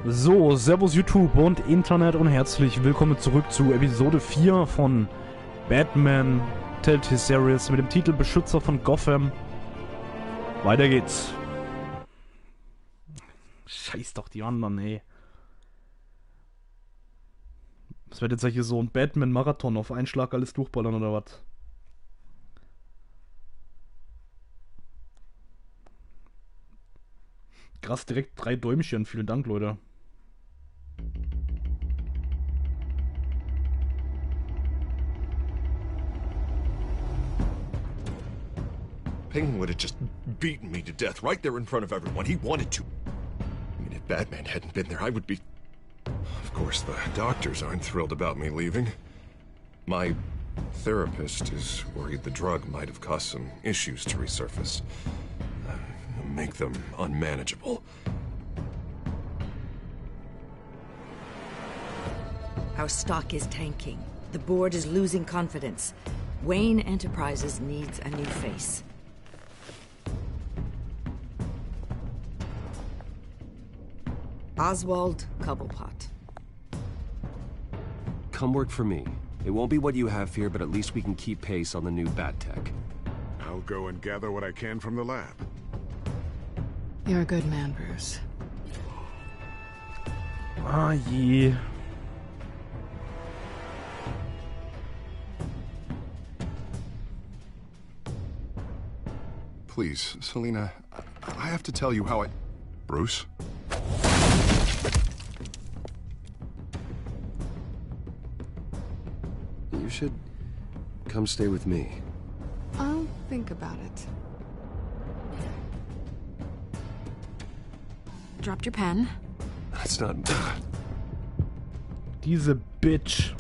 So, Servus YouTube und Internet und herzlich willkommen zurück zu Episode 4 von Batman Telltale Series mit dem Titel Beschützer von Gotham. Weiter geht's. Scheiß doch die anderen, ey. Das wird jetzt hier so ein Batman-Marathon auf einen Schlag alles durchballern oder was? Krass, direkt 3 Däumchen. Vielen Dank, Leute. Penguin would have just beaten me to death right there in front of everyone. He wanted to. I mean, if Batman hadn't been there, I would be... Of course, the doctors aren't thrilled about me leaving. My therapist is worried the drug might have caused some issues to resurface. Make them unmanageable. Our stock is tanking. The board is losing confidence. Wayne Enterprises needs a new face. Oswald Cobblepot. Come work for me. It won't be what you have here, but at least we can keep pace on the new bat tech. I'll go and gather what I can from the lab. You're a good man, Bruce. Ah je. Please, Selina, I have to tell you how I... Bruce? You should come stay with me. I'll think about it. Dropped your pen. That's not... Diese Bitch.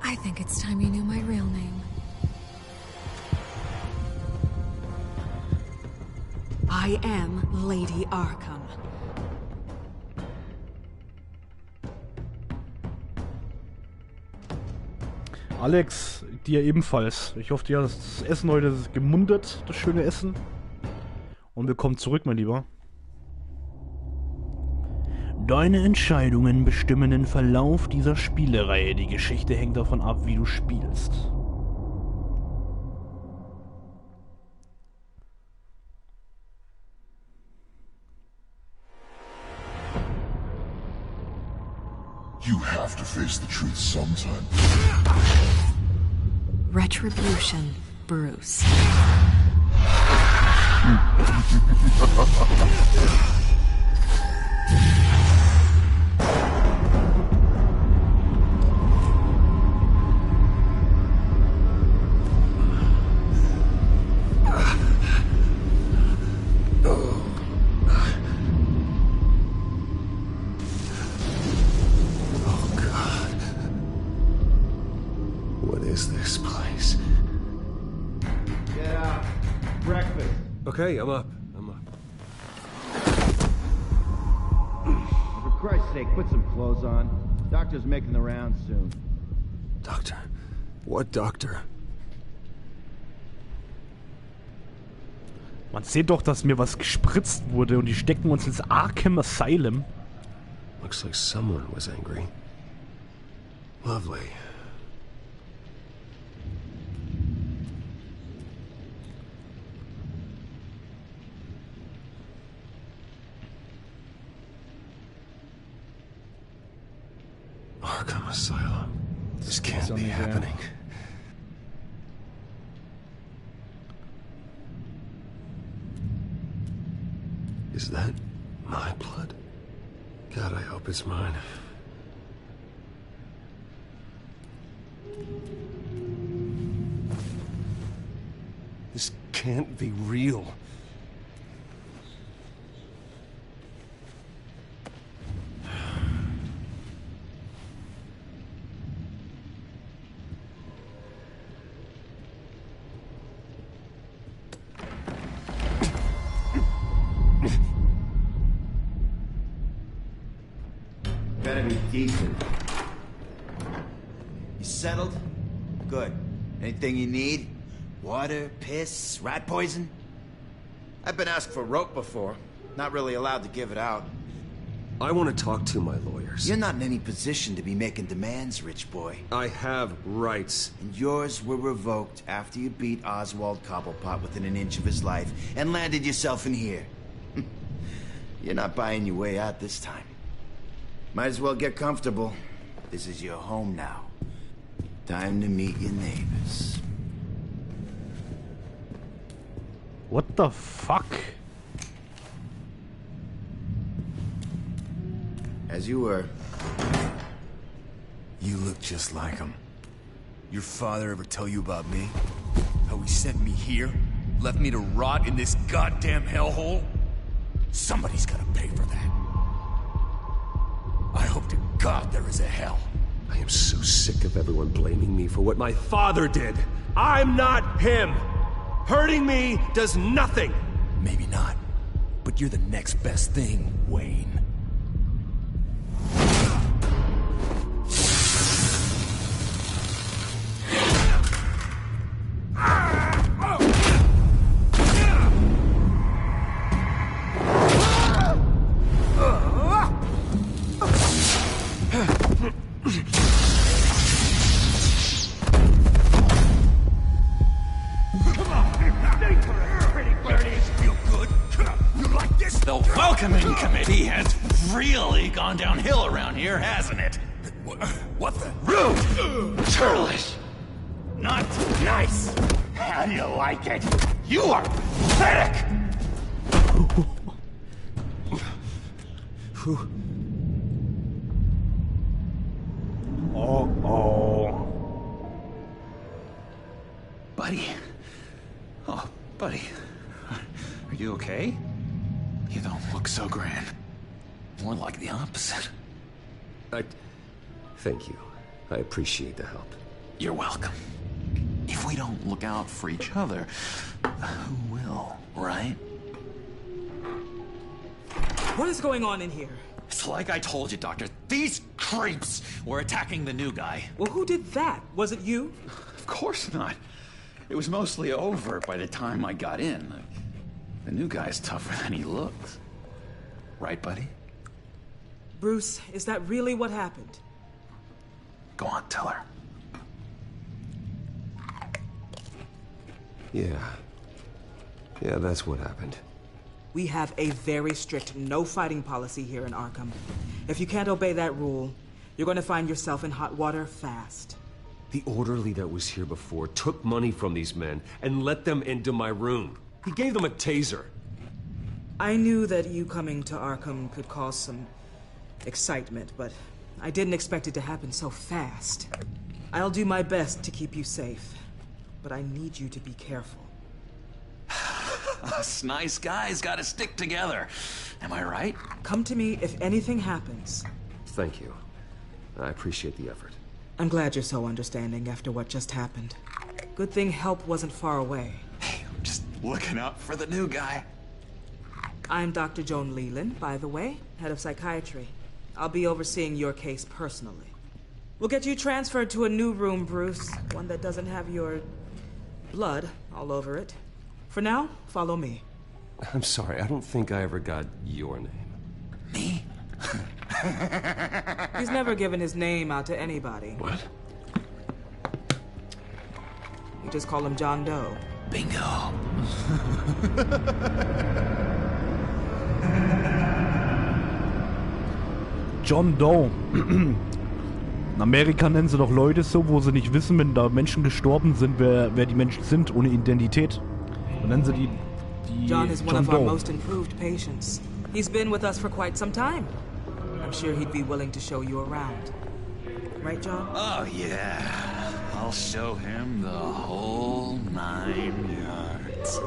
I think it's time you knew my real name. I am Lady Arkham. Alex, dir ebenfalls. Ich hoffe, dir hat das Essen heute gemundet, das schöne Essen. Und willkommen zurück, mein Lieber. Deine Entscheidungen bestimmen den Verlauf dieser Spielereihe. Die Geschichte hängt davon ab, wie du spielst. You have to face the truth sometime. Retribution, Bruce. Okay, I'm up. For Christ's sake, put some clothes on. Doctor's making the rounds soon. Doctor? What doctor? Man sieht doch, dass mir was gespritzt wurde und die stecken uns ins Arkham Asylum. Looks like someone was angry. Lovely. Arkham Asylum. This can't be happening. Is that my blood? God, I hope it's mine. This can't be real. Better be decent. settled? Good. Anything you need? Water, piss, rat poison? I've been asked for rope before. Not really allowed to give it out. I want to talk to my lawyers. You're not in any position to be making demands, rich boy. I have rights. And yours were revoked after you beat Oswald Cobblepot within an inch of his life and landed yourself in here. You're not buying your way out this time. Might as well get comfortable. This is your home now. Time to meet your neighbors. What the fuck? As you were. You look just like him. Your father ever tell you about me? How he sent me here? Left me to rot in this goddamn hellhole? Somebody's gotta pay for that. I hope to God there is a hell. I am so sick of everyone blaming me for what my father did. I'm not him. Hurting me does nothing. Maybe not, but you're the next best thing, Wayne. The welcoming committee has really gone downhill around here, hasn't it? What the? Rude! Churlish! Not nice! How do you like it? You are pathetic! Oh. Buddy. Oh, buddy. Are you okay? You don't look so grand. More like the opposite. Thank you. I appreciate the help. You're welcome. If we don't look out for each other, who will, right? What is going on in here? It's like I told you, Doctor. These creeps were attacking the new guy. Well, who did that? Was it you? Of course not. It was mostly over by the time I got in. The new guy's tougher than he looks. Right, buddy? Bruce, is that really what happened? Go on, tell her. Yeah, that's what happened. We have a very strict no fighting policy here in Arkham. If you can't obey that rule, you're going to find yourself in hot water fast. The orderly that was here before took money from these men and let them into my room. He gave them a taser. I knew that you coming to Arkham could cause some excitement, but I didn't expect it to happen so fast. I'll do my best to keep you safe, but I need you to be careful. Us nice guys gotta stick together. Am I right? Come to me if anything happens. Thank you. I appreciate the effort. I'm glad you're so understanding after what just happened. Good thing help wasn't far away. Hey, I'm just looking out for the new guy. I'm Dr. Joan Leland, by the way, head of psychiatry. I'll be overseeing your case personally. We'll get you transferred to a new room, Bruce. One that doesn't have your blood all over it. For now, follow me. I'm sorry, I don't think I ever got your name. Me? He's never given his name out to anybody. What? We just call him John Doe. Bingo. John Doe. In Amerika nennen sie doch Leute so, wo sie nicht wissen, wenn da Menschen gestorben sind, wer die Menschen sind, ohne Identität. Dann nennen sie die John is one John of our Doe. most improved patients. He's been with us for quite some time. I'm sure he'd be willing to show you around. Right, John? Oh, yeah. I'll show him the whole 9 yards.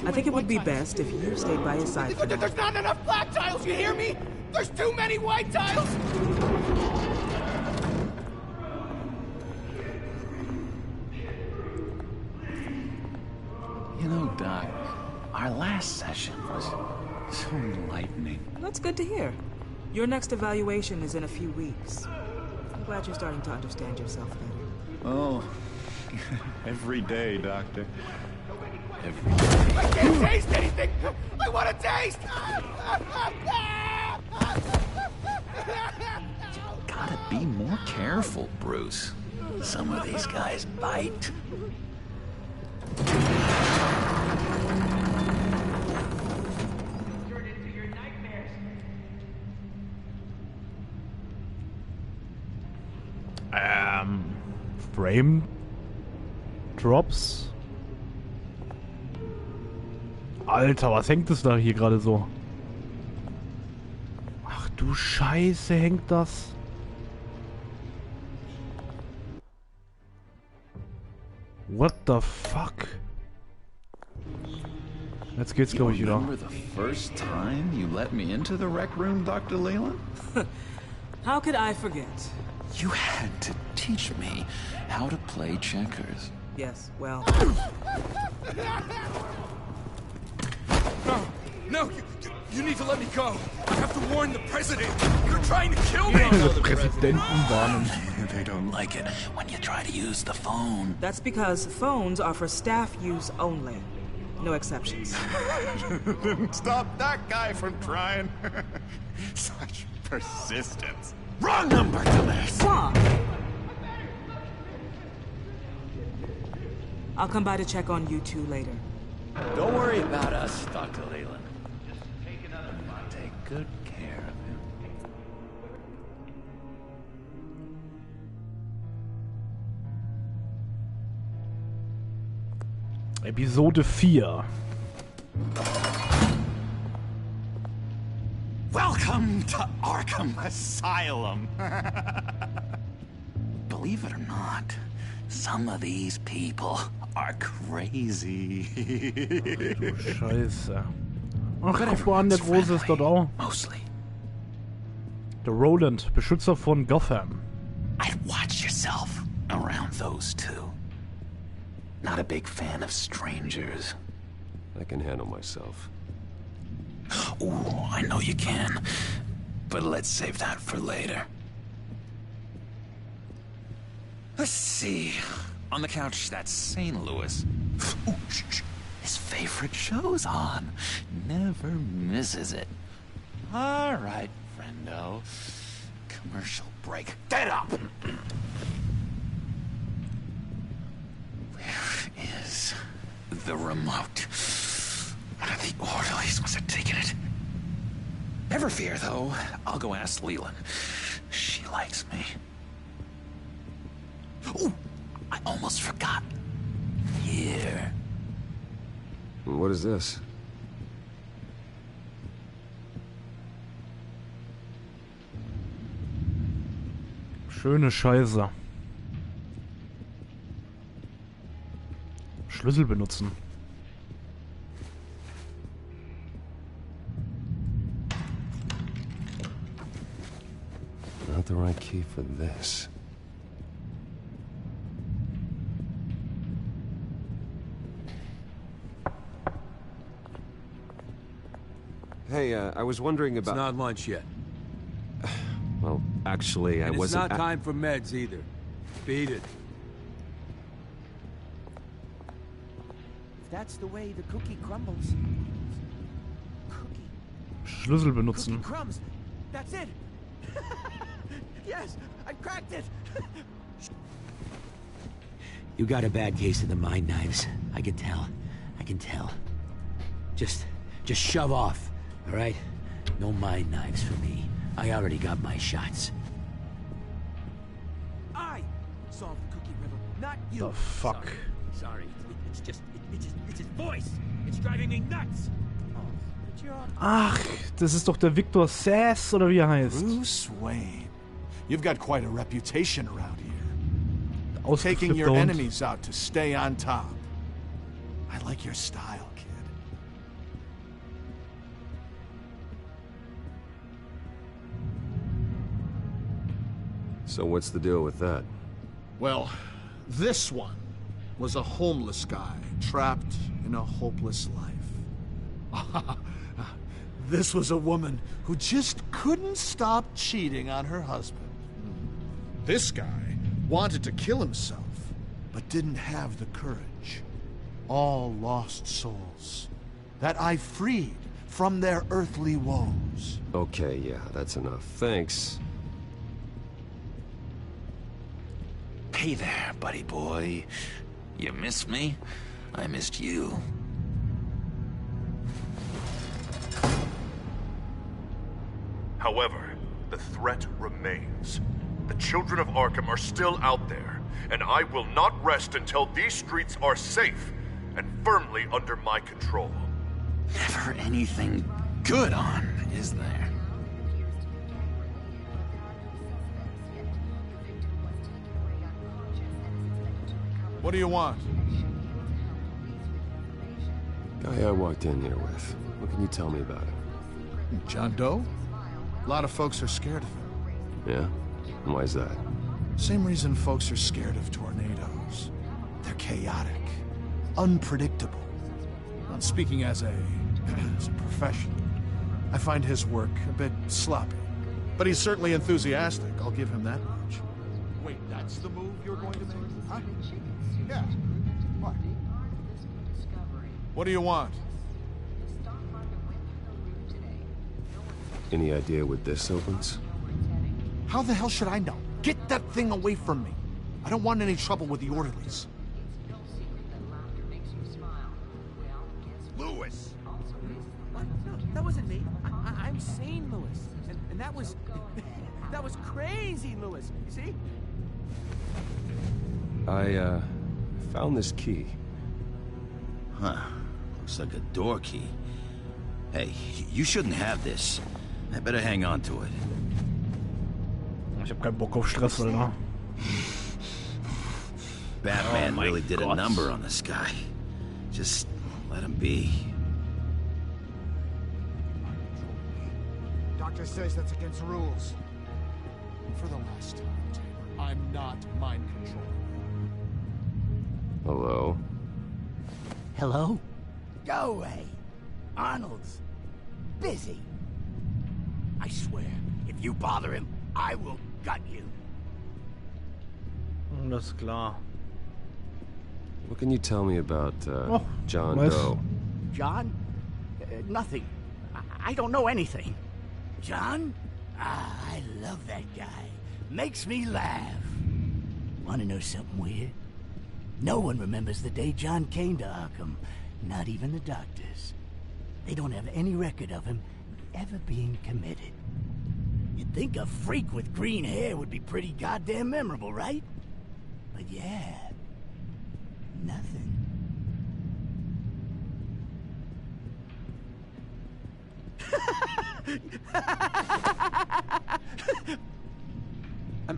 I think it would be best if you stayed by his side for now. There's not enough black tiles, you hear me? There's too many white tiles! You know, Doc, our last session was so enlightening. That's good to hear. Your next evaluation is in a few weeks. Glad you're starting to understand yourself better. Oh, every day, Doctor. Every day. I can't taste anything! I want to taste! Gotta be more careful, Bruce. Some of these guys bite. Frame Drops. Alter, was hängt es da hier gerade so? Ach du Scheiße, hängt das? What the fuck? Jetzt geht's, glaube ich, wieder. Remember the first time you let me into the rec room, Dr. Leland? How could I forget? You had to teach me how to play checkers. Yes, well... No, you need to let me go. I have to warn the president. You're trying to kill me. Präsidenten warnen. They don't like it when you try to use the phone. That's because phones are for staff use only. No exceptions. Stop that guy from trying. Such persistence. Wrong number, dumbass. Zwar. I'll come by to check on you two later. Don't worry about us, Dr. Leland. I'll take good care of him. Episode 4. Welcome to Arkham Asylum. Believe it or not, some of these people are crazy. Scheiße. Ach, guck mal an, der Große ist dort auch. Mostly. Der Roland, Beschützer von Gotham. I'd watch yourself around those two. Not a big fan of strangers. I can handle myself. Ooh, I know you can. But let's save that for later. Let's see. On the couch, that's St. Louis. Ooh, shh. His favorite show's on. Never misses it. All right, friendo. Commercial break. Get up! Where is the remote? One of the orderlies must have taken it. Never fear, though. I'll go ask Leland. She likes me. Ooh, I almost forgot. Here. What is this? Schöne Scheiße. Schlüssel benutzen. Not the right key for this. Hey, I was wondering about... It's not lunch yet. Well, actually, I wasn't... It's not time for meds either. Beat it. If that's the way the cookie crumbles. Cookie. Schlüssel benutzen. Cookie crumbs. That's it. Yes, I cracked it. You got a bad case of the mind knives. I can tell. I can tell. Just shove off, all right? No mind knives for me. I already got my shots. I solved the cookie riddle, not you. The fuck? Sorry. It's his voice. It's driving me nuts. Ach, das ist doch der Victor Sass, oder wie er heißt. Bruce Wayne. You've got quite a reputation around here. Taking your Ausgeflippt. enemies out to stay on top. I like your style, kid. So what's the deal with that? Well, this one was a homeless guy trapped in a hopeless life. This was a woman who just couldn't stop cheating on her husband. This guy wanted to kill himself, but didn't have the courage. All lost souls that I freed from their earthly woes. Okay, yeah, that's enough. Thanks. Hey there, buddy boy. You missed me? I missed you. However, the threat remains. The children of Arkham are still out there, and I will not rest until these streets are safe and firmly under my control. Never anything good on, is there? What do you want? Guy I walked in here with. What can you tell me about him? John Doe? A lot of folks are scared of him. Yeah? And why is that? Same reason folks are scared of tornadoes. They're chaotic, unpredictable. I'm speaking as a professional. I find his work a bit sloppy. But he's certainly enthusiastic, I'll give him that much. Wait, that's the move you're going to make? Huh? Yeah. What? What do you want? Any idea what this opens? How the hell should I know? Get that thing away from me. I don't want any trouble with the orderlies. Lewis! What? No, that wasn't me. I'm sane, Lewis. And that was... that was crazy, Lewis. You see? I, found this key. Huh. Looks like a door key. Hey, you shouldn't have this. I better hang on to it. Ich hab keinen Bock auf Stress, Alter. Batman really did a number on this guy. Just let him be. Doctor says that's against the rules. For the last time, Taylor, I'm not mind controlling. Hello? Hello? Go away. Arnold's busy. I swear, if you bother him, I will gut you. Das ist klar. What can you tell me about, John Doe? John? Nothing. I don't know anything. John? Ah, I love that guy. Makes me laugh. Want to know something weird? No one remembers the day John came to Arkham. Not even the doctors. They don't have any record of him ever being committed. You'd think a freak with green hair would be pretty goddamn memorable, right? But yeah, nothing.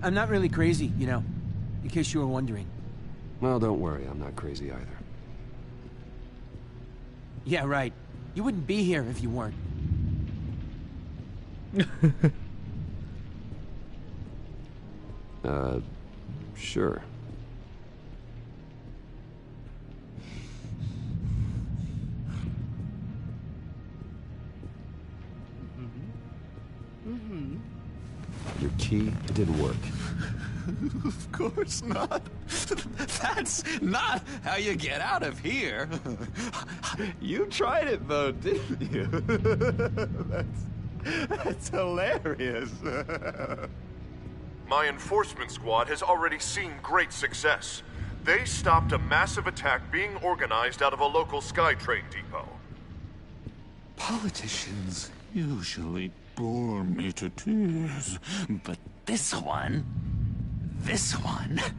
I'm not really crazy, you know, in case you were wondering. Well, don't worry, I'm not crazy either. Yeah, right. You wouldn't be here if you weren't. Sure. Your key, it didn't work. Of course not. That's not how you get out of here. You tried it though, didn't you? That's hilarious. My enforcement squad has already seen great success. They stopped a massive attack being organized out of a local SkyTrain depot. Politicians usually bore me to tears, but this one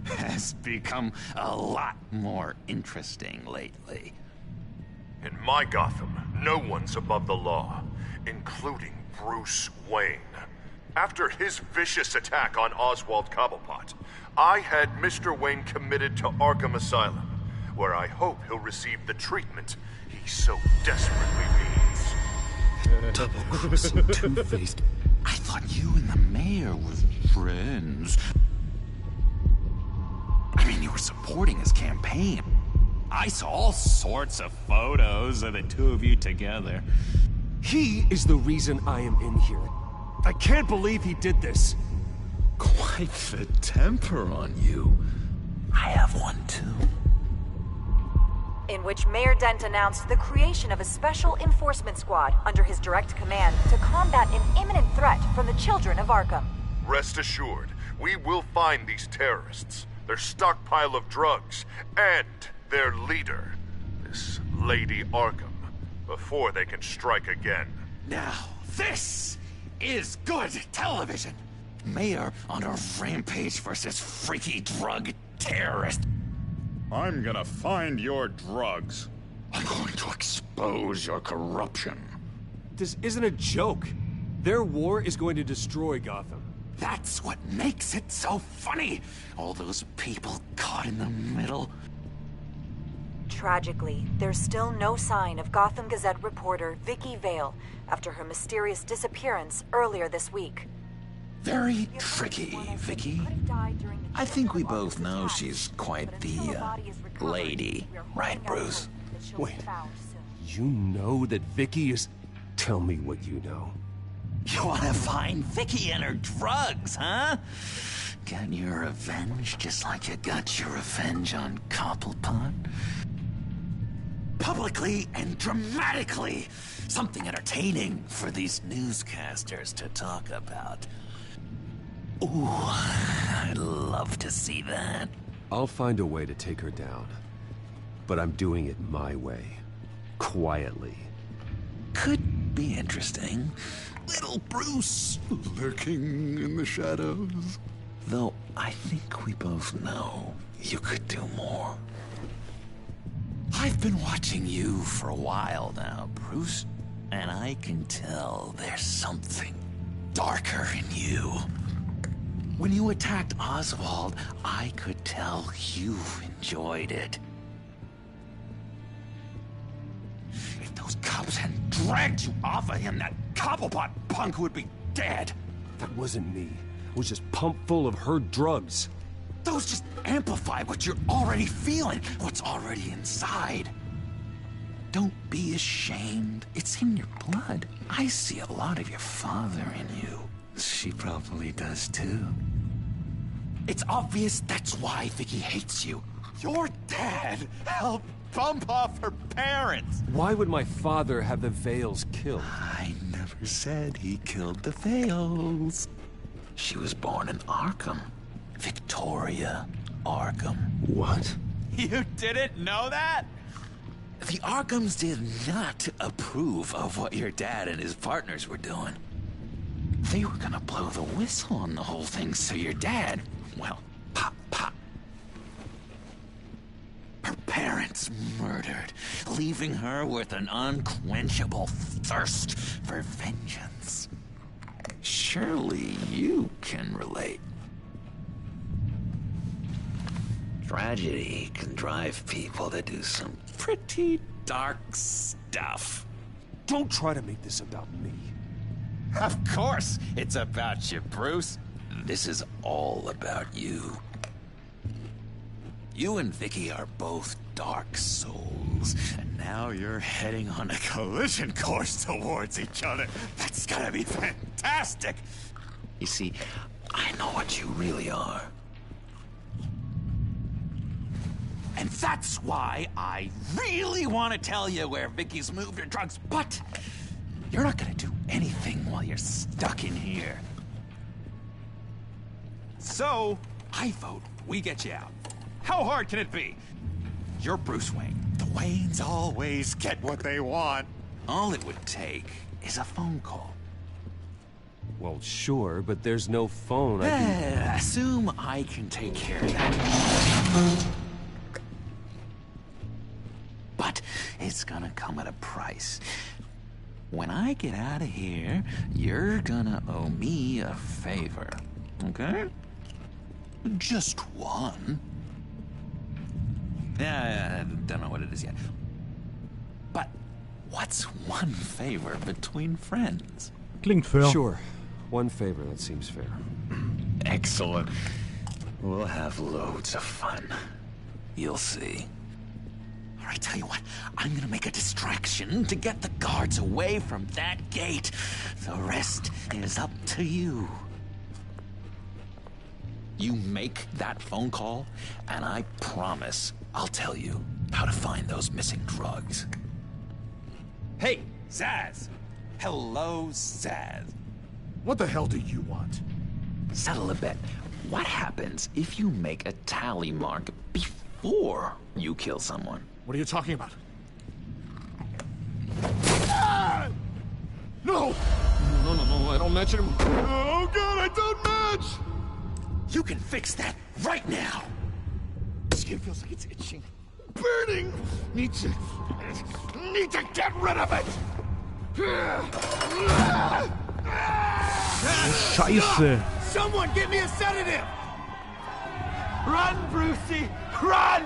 has become a lot more interesting lately. In my Gotham, no one's above the law, including Bruce Wayne. After his vicious attack on Oswald Cobblepot, I had Mr. Wayne committed to Arkham Asylum, where I hope he'll receive the treatment he so desperately needs. Double-crossing two-faced. I thought you and the mayor were friends. I mean, you were supporting his campaign. I saw all sorts of photos of the two of you together. He is the reason I am in here. I can't believe he did this. Quiet. like the temper on you. I have one too. In which Mayor Dent announced the creation of a special enforcement squad under his direct command to combat an imminent threat from the children of Arkham. Rest assured, we will find these terrorists, their stockpile of drugs, and their leader, this Lady Arkham, before they can strike again. Now, this is good television. Mayor on a rampage versus freaky drug terrorist. I'm gonna find your drugs. I'm going to expose your corruption. This isn't a joke. Their war is going to destroy Gotham. That's what makes it so funny. All those people caught in the middle. Tragically, there's still no sign of Gotham Gazette reporter Vicky Vale after her mysterious disappearance earlier this week. Very tricky, Vicky. I think we both know she's quite the, lady. Right, Bruce? Wait, you know that Vicky is... Tell me what you know. You wanna find Vicky and her drugs, huh? Get your revenge just like you got your revenge on Cobblepot? Publicly and dramatically! Something entertaining for these newscasters to talk about. Ooh, I'd love to see that. I'll find a way to take her down. But I'm doing it my way. Quietly. Could be interesting. Little Bruce lurking in the shadows. Though I think we both know you could do more. I've been watching you for a while now, Bruce, and I can tell there's something darker in you. When you attacked Oswald, I could tell you enjoyed it. If those cops hadn't dragged you off of him, that Cobblepot punk would be dead. That wasn't me. It was just pumped full of her drugs. Those just amplify what you're already feeling, what's already inside. Don't be ashamed. It's in your blood. I see a lot of your father in you. She probably does too. It's obvious that's why Vicky hates you. Your dad helped bump off her parents. Why would my father have the Vales killed? I never said he killed the Vales. She was born in Arkham. Victoria Arkham. What? You didn't know that? The Arkhams did not approve of what your dad and his partners were doing. They were gonna blow the whistle on the whole thing, so your dad, well, pop. Her parents murdered, leaving her with an unquenchable thirst for vengeance. Surely you can relate. Tragedy can drive people to do some pretty dark stuff. Don't try to make this about me. Of course it's about you, Bruce. This is all about you. You and Vicky are both dark souls, and now you're heading on a collision course towards each other. That's gonna be fantastic! You see, I know what you really are. And that's why I really want to tell you where Vicky's moved her drugs, but you're not gonna do anything while you're stuck in here. So, I vote we get you out. How hard can it be? You're Bruce Wayne. The Waynes always get what they want. All it would take is a phone call. Well, sure, but there's no phone. Assume I can take care of that. But it's gonna come at a price. When I get out of here, you're gonna owe me a favor, okay? Just one. Yeah, I don't know what it is yet. But what's one favor between friends? Klingt fair. Sure. One favor, that seems fair. Excellent. We'll have loads of fun. You'll see. All right, tell you what. I'm gonna make a distraction to get the guards away from that gate. The rest is up to you. You make that phone call, and I promise I'll tell you how to find those missing drugs. Hey, Zaz! Hello, Zaz. What the hell do you want? Settle a bet. What happens if you make a tally mark before you kill someone? What are you talking about? Ah! No! No, I don't match him. Oh, God, I don't match! You can fix that right now! Skin feels like it's itching. Burning! Need to get rid of it! Scheiße! Someone get me a sedative! Run, Brucey! Run!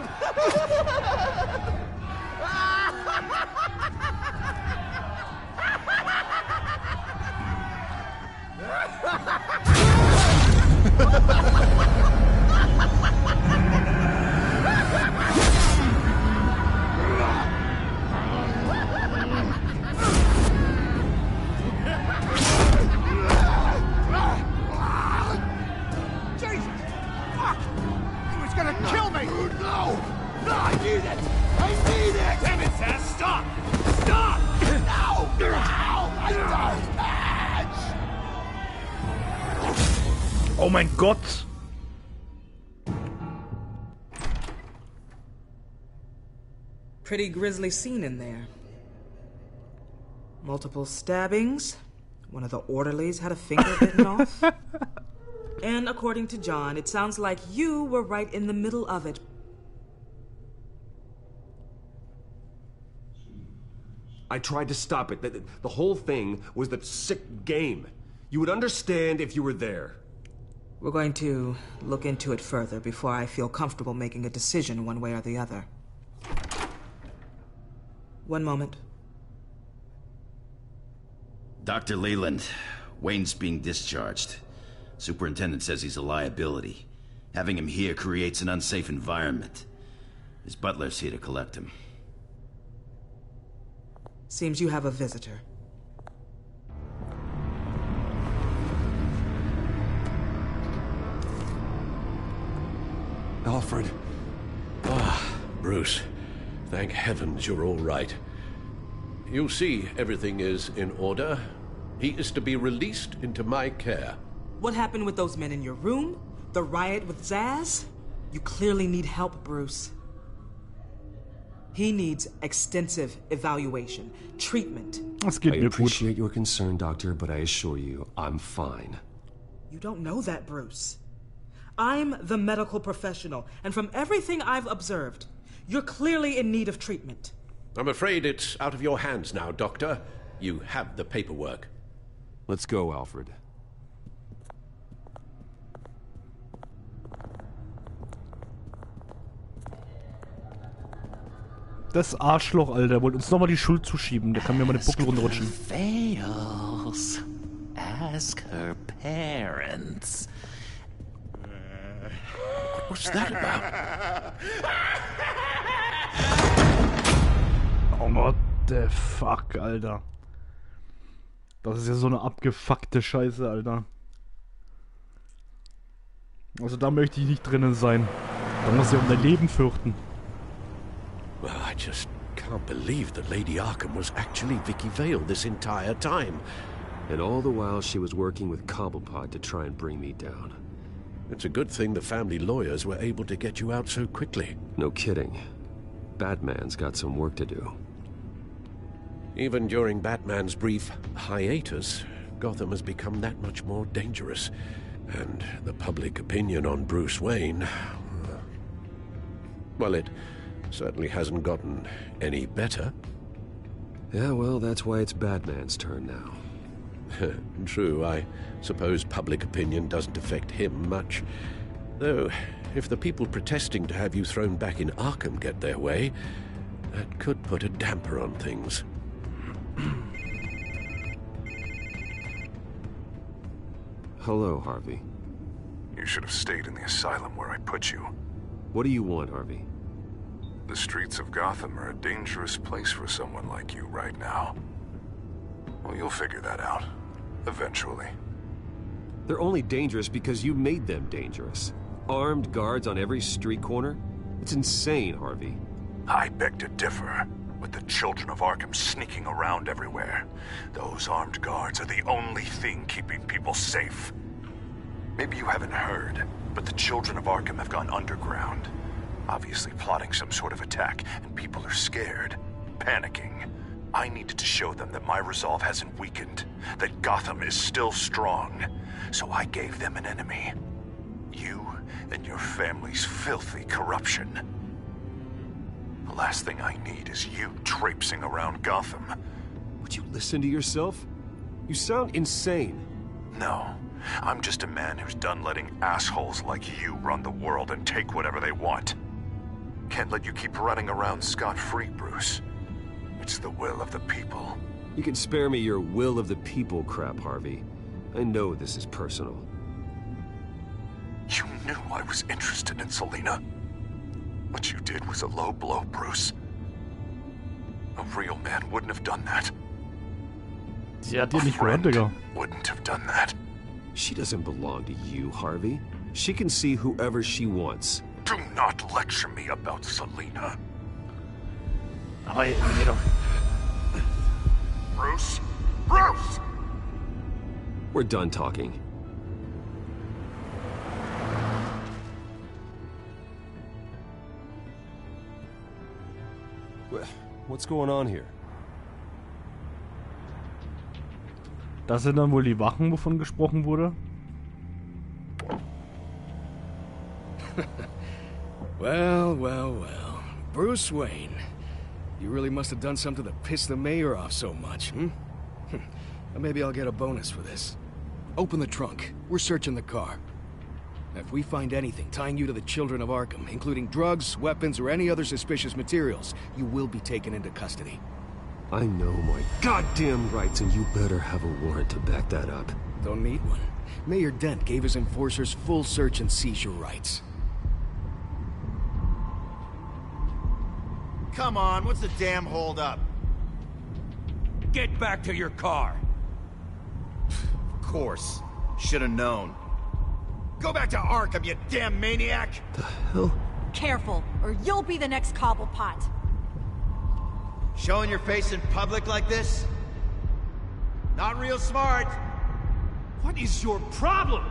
Jesus! Fuck! He was gonna kill me! No! No, I need it! I need it! Damn it, Zaz! Stop! Stop! No! No! I don't match! Oh mein Gott! Pretty grisly scene in there. Multiple stabbings. One of the orderlies had a finger bitten off. And according to John, it sounds like you were right in the middle of it. I tried to stop it. The whole thing was the sick game. You would understand if you were there. We're going to look into it further before I feel comfortable making a decision one way or the other. One moment. Dr. Leland, Wayne's being discharged. Superintendent says he's a liability. Having him here creates an unsafe environment. His butler's here to collect him. Seems you have a visitor. Alfred. Ah, Bruce. Thank heavens you're all right. You see, everything is in order. He is to be released into my care. What happened with those men in your room? The riot with Zaz? You clearly need help, Bruce. He needs extensive evaluation, treatment. I appreciate your concern, Doctor, but I assure you, I'm fine. You don't know that, Bruce. I'm the medical professional, and from everything I've observed, you're clearly in need of treatment. I'm afraid it's out of your hands now, Doctor. You have the paperwork. Let's go, Alfred. Das Arschloch, Alter, wollte uns nochmal die Schuld zuschieben. Der kann mir mal den Buckel runterrutschen. Fails. Ask her parents. What's that about? Oh, what the fuck, Alter. Das ist ja so eine abgefuckte Scheiße, Alter. Also da möchte ich nicht drinnen sein. Da muss ich um dein Leben fürchten. Well, I just can't believe that Lady Arkham was actually Vicky Vale this entire time. And all the while she was working with Cobblepot to try and bring me down. It's a good thing the family lawyers were able to get you out so quickly. No kidding. Batman's got some work to do. Even during Batman's brief hiatus, Gotham has become that much more dangerous. And the public opinion on Bruce Wayne... well, it certainly hasn't gotten any better. Yeah, well, that's why it's Batman's turn now. True, I suppose public opinion doesn't affect him much. Though, if the people protesting to have you thrown back in Arkham get their way, that could put a damper on things. Hello, Harvey. You should have stayed in the asylum where I put you. What do you want, Harvey? The streets of Gotham are a dangerous place for someone like you right now. Well, you'll figure that out. Eventually. They're only dangerous because you made them dangerous. Armed guards on every street corner? It's insane, Harvey. I beg to differ. With the children of Arkham sneaking around everywhere, those armed guards are the only thing keeping people safe. Maybe you haven't heard, but the children of Arkham have gone underground. Obviously plotting some sort of attack, and people are scared, panicking. I needed to show them that my resolve hasn't weakened, that Gotham is still strong. So I gave them an enemy. You and your family's filthy corruption. The last thing I need is you traipsing around Gotham. Would you listen to yourself? You sound insane. No, I'm just a man who's done letting assholes like you run the world and take whatever they want. Can't let you keep running around scot-free, Bruce. It's the will of the people. You can spare me your will of the people crap, Harvey. I know this is personal. You knew I was interested in Selina. What you did was a low blow, Bruce. A real man wouldn't have done that. Sie hat dir nicht gehört, Digga. Wouldn't have done that. She doesn't belong to you, Harvey. She can see whoever she wants. Do not lecture me about Selina. Aber geh doch. Bruce? Bruce! We're done talking. What's going on here? Das sind dann wohl die Wachen, wovon gesprochen wurde? Well, well, well. Bruce Wayne. You really must have done something to piss the mayor off so much, hmm? Maybe I'll get a bonus for this. Open the trunk. We're searching the car. If we find anything tying you to the children of Arkham, including drugs, weapons, or any other suspicious materials, you will be taken into custody. I know my goddamn rights, and you better have a warrant to back that up. Don't need one. Mayor Dent gave his enforcers full search and seizure rights. Come on, what's the damn hold-up? Get back to your car. Of course. Should have known. Go back to Arkham, you damn maniac! The hell? Careful, or you'll be the next Cobblepot. Showing your face in public like this? Not real smart. What is your problem?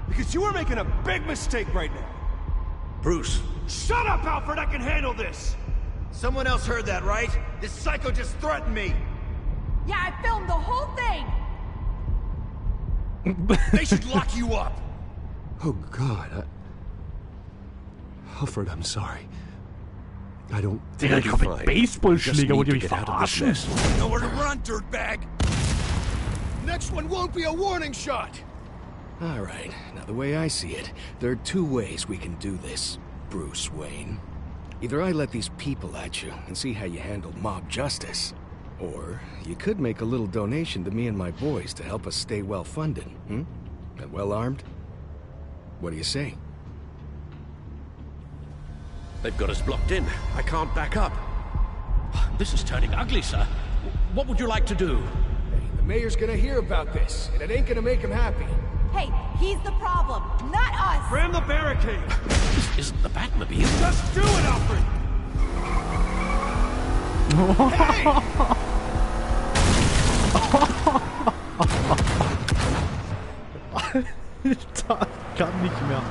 Because you are making a big mistake right now. Bruce. Shut up, Alfred! I can handle this! Someone else heard that, right? This psycho just threatened me! Yeah, I filmed the whole thing! They should lock you up! Oh, God, Alfred, I'm sorry. I don't think Digga, ich komm mit Baseballschläger, wollt ihr mich verarschen? Nowhere to run, dirtbag! Next one won't be a warning shot! Alright, now the way I see it, there are two ways we can do this, Bruce Wayne. Either I let these people at you and see how you handle mob justice, or you could make a little donation to me and my boys to help us stay well-funded, hmm? And well-armed? What do you say? They've got us blocked in. I can't back up. This is turning ugly, sir. What would you like to do? Hey, the mayor's gonna hear about this, and it ain't gonna make him happy. Hey, he's the problem, not us! Ram the barricade! This isn't the Batmobile. Just do it, Alfred! Alter, kann nicht mehr.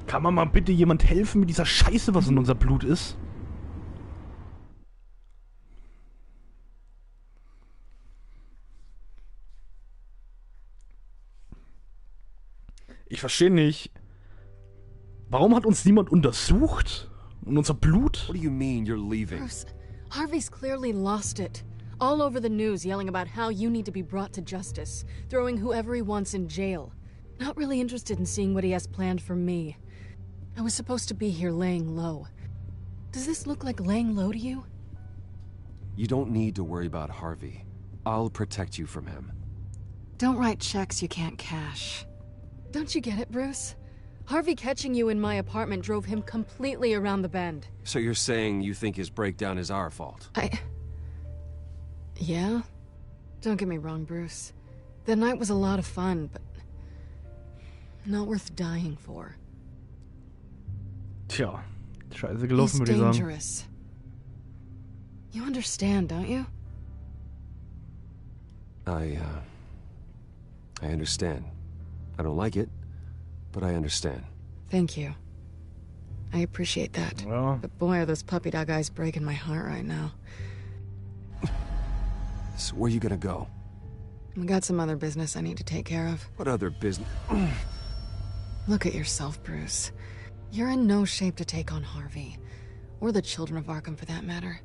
Kann man mal bitte jemand helfen mit dieser Scheiße, was in unser Blut ist? Ich verstehe nicht. Warum hat uns niemand untersucht? Und unser Blut? What do you mean you're leaving? Bruce, Harvey's clearly lost it. All over the news yelling about how you need to be brought to justice, throwing whoever he wants in jail. Not really interested in seeing what he has planned for me. I was supposed to be here laying low. Does this look like laying low to you? You don't need to worry about Harvey. I'll protect you from him. Don't write checks you can't cash. Don't you get it, Bruce? Harvey catching you in my apartment drove him completely around the bend. So you're saying you think his breakdown is our fault? Yeah? Don't get me wrong, Bruce. The night was a lot of fun, but not worth dying for. Tja, scheiße gelaufen, würde ich He's sagen. dangerous. You understand, don't you? I understand. I don't like it, but I understand. Thank you. I appreciate that. Well. But boy, are those puppy dog eyes breaking my heart right now. So where you gonna go? We got some other business I need to take care of. What other business? Look at yourself, Bruce. You're in no shape to take on Harvey. Or the children of Arkham, for that matter.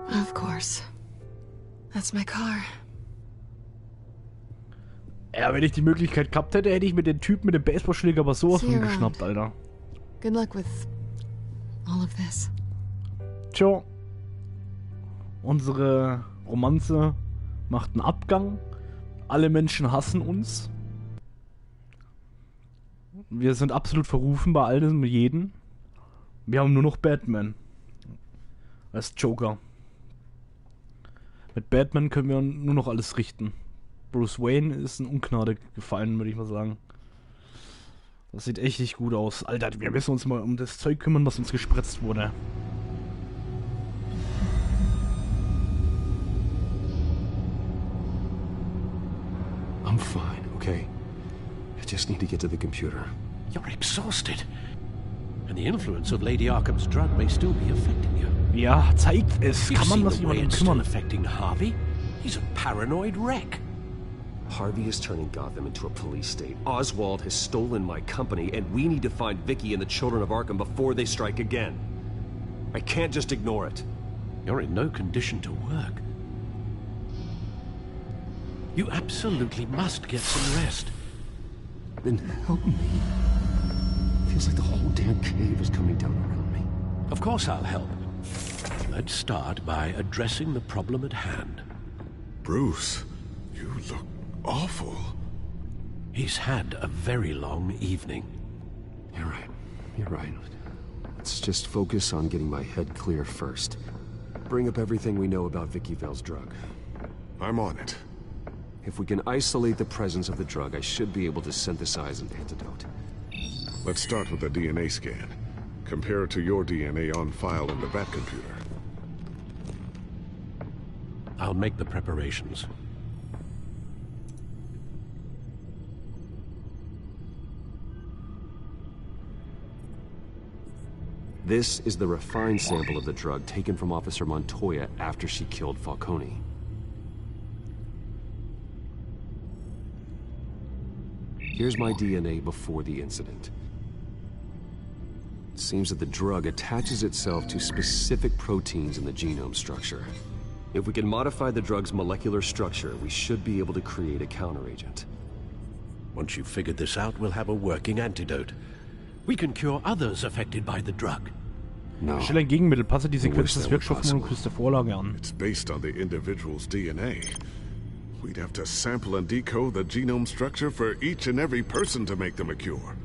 Of course. That's my car. Ja, wenn ich die Möglichkeit gehabt hätte, hätte ich mir den Typen mit dem Baseballschläger aber sowas See von you around. geschnappt, Alter. Good luck with all of this. Tja. Unsere Romanze macht einen Abgang. Alle Menschen hassen uns. Wir sind absolut verrufen bei allem und jedem. Wir haben nur noch Batman als Joker. Mit Batman können wir nur noch alles richten. Bruce Wayne ist in Ungnade gefallen, würde ich mal sagen. Das sieht echt nicht gut aus. Alter, wir müssen uns mal um das Zeug kümmern, was uns gespritzt wurde. I'm fine, okay? I just need to get to the computer. You're exhausted. And the influence of Lady Arkham's drug may still be affecting you. Ja, zeigt es. You've Kann man seen was the way jemandem it's still kümmern? affecting Harvey? He's a paranoid wreck. Harvey is turning Gotham into a police state. Oswald has stolen my company, and we need to find Vicky and the children of Arkham before they strike again. I can't just ignore it. You're in no condition to work. You absolutely must get some rest. Then help me. Feels like the whole damn cave is coming down around me. Of course I'll help. Let's start by addressing the problem at hand. Bruce, you look awful. He's had a very long evening. You're right. You're right. Let's just focus on getting my head clear first. Bring up everything we know about Vicky Vale's drug. I'm on it. If we can isolate the presence of the drug, I should be able to synthesize an antidote. Let's start with a DNA scan. Compare it to your DNA on file in the Batcomputer. I'll make the preparations. This is the refined sample of the drug taken from Officer Montoya after she killed Falcone. Here's my DNA before the incident. It seems that the drug attaches itself to specific proteins in the genome structure. If we can modify the drug's molecular structure, we should be able to create a counteragent. Once you've figured this out, we'll have a working antidote. We can cure others affected by the drug. No. Stell ein Gegenmittel, passe die Sequenz des Wirkstoffmoleküls der Vorlage an. It's based on the individual's DNA. We'd have to sample and decode the genome structure for each and every person to make them a cure.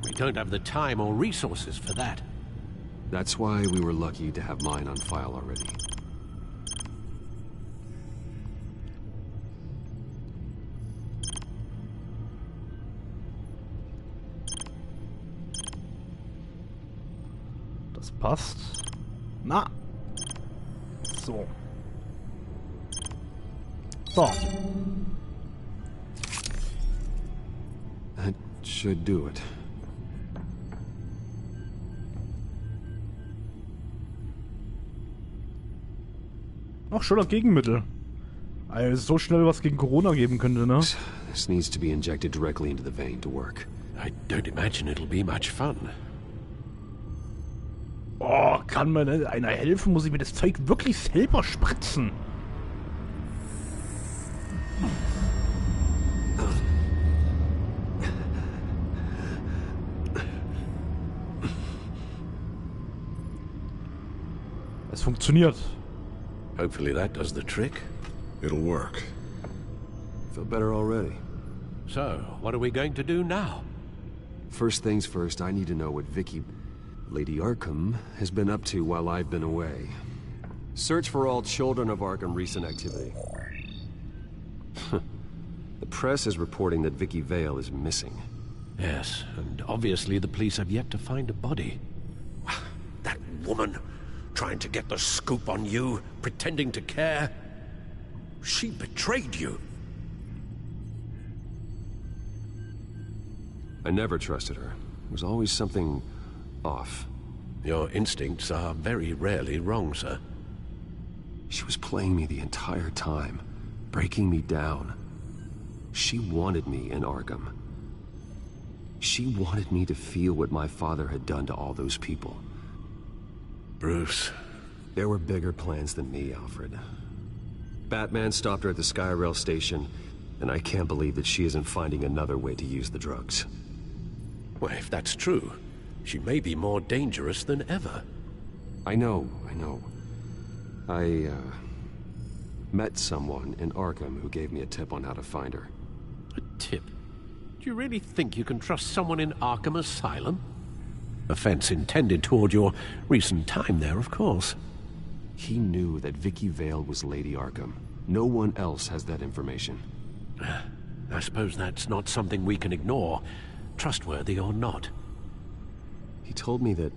We don't have the time or resources for that. That's why we were lucky to have mine on file already. Das passt. Na. So. So. That should do it. Ach, schon das Gegenmittel. Also so schnell was gegen Corona geben könnte, ne? This needs to be injected directly into the vein to work. I don't imagine it'll be much fun. Oh, kann mir einer helfen? Muss ich mir das Zeug wirklich selber spritzen? Es funktioniert. Hopefully that does the trick. It'll work. Feel better already. So, what are we going to do now? First things first, I need to know what Vicky, Lady Arkham, has been up to while I've been away. Search for all children of Arkham recent activity. The press is reporting that Vicky Vale is missing. Yes, and obviously the police have yet to find a body. That woman, trying to get the scoop on you, pretending to care. She betrayed you. I never trusted her. There was always something off. Your instincts are very rarely wrong, sir. She was playing me the entire time, breaking me down. She wanted me in Arkham. She wanted me to feel what my father had done to all those people. Bruce. There were bigger plans than me, Alfred. Batman stopped her at the Skyrail station, and I can't believe that she isn't finding another way to use the drugs. Well, if that's true, she may be more dangerous than ever. I know. I met someone in Arkham who gave me a tip on how to find her. A tip? Do you really think you can trust someone in Arkham Asylum? Offense intended toward your recent time there, of course. He knew that Vicky Vale was Lady Arkham. No one else has that information. I suppose that's not something we can ignore, trustworthy or not. He told me that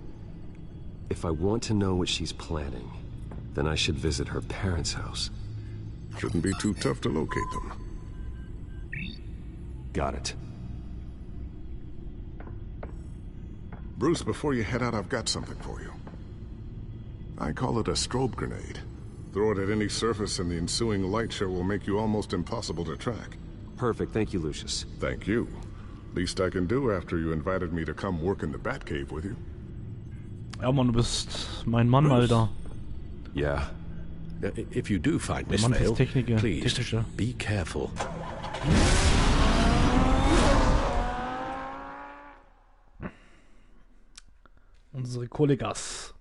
if I want to know what she's planning, then I should visit her parents' house. Shouldn't be too tough to locate them. Got it. Bruce, before you head out, I've got something for you. I call it a strobe grenade. Throw it at any surface and the ensuing light show will make you almost impossible to track. Perfect, thank you, Lucius. Thank you. Least I can do after you invited me to come work in the Batcave with you. Ja, Mann, du bist mein Mann, Alter. Yeah. If you do find Miss Vale, please be careful. Unsere Kollegas.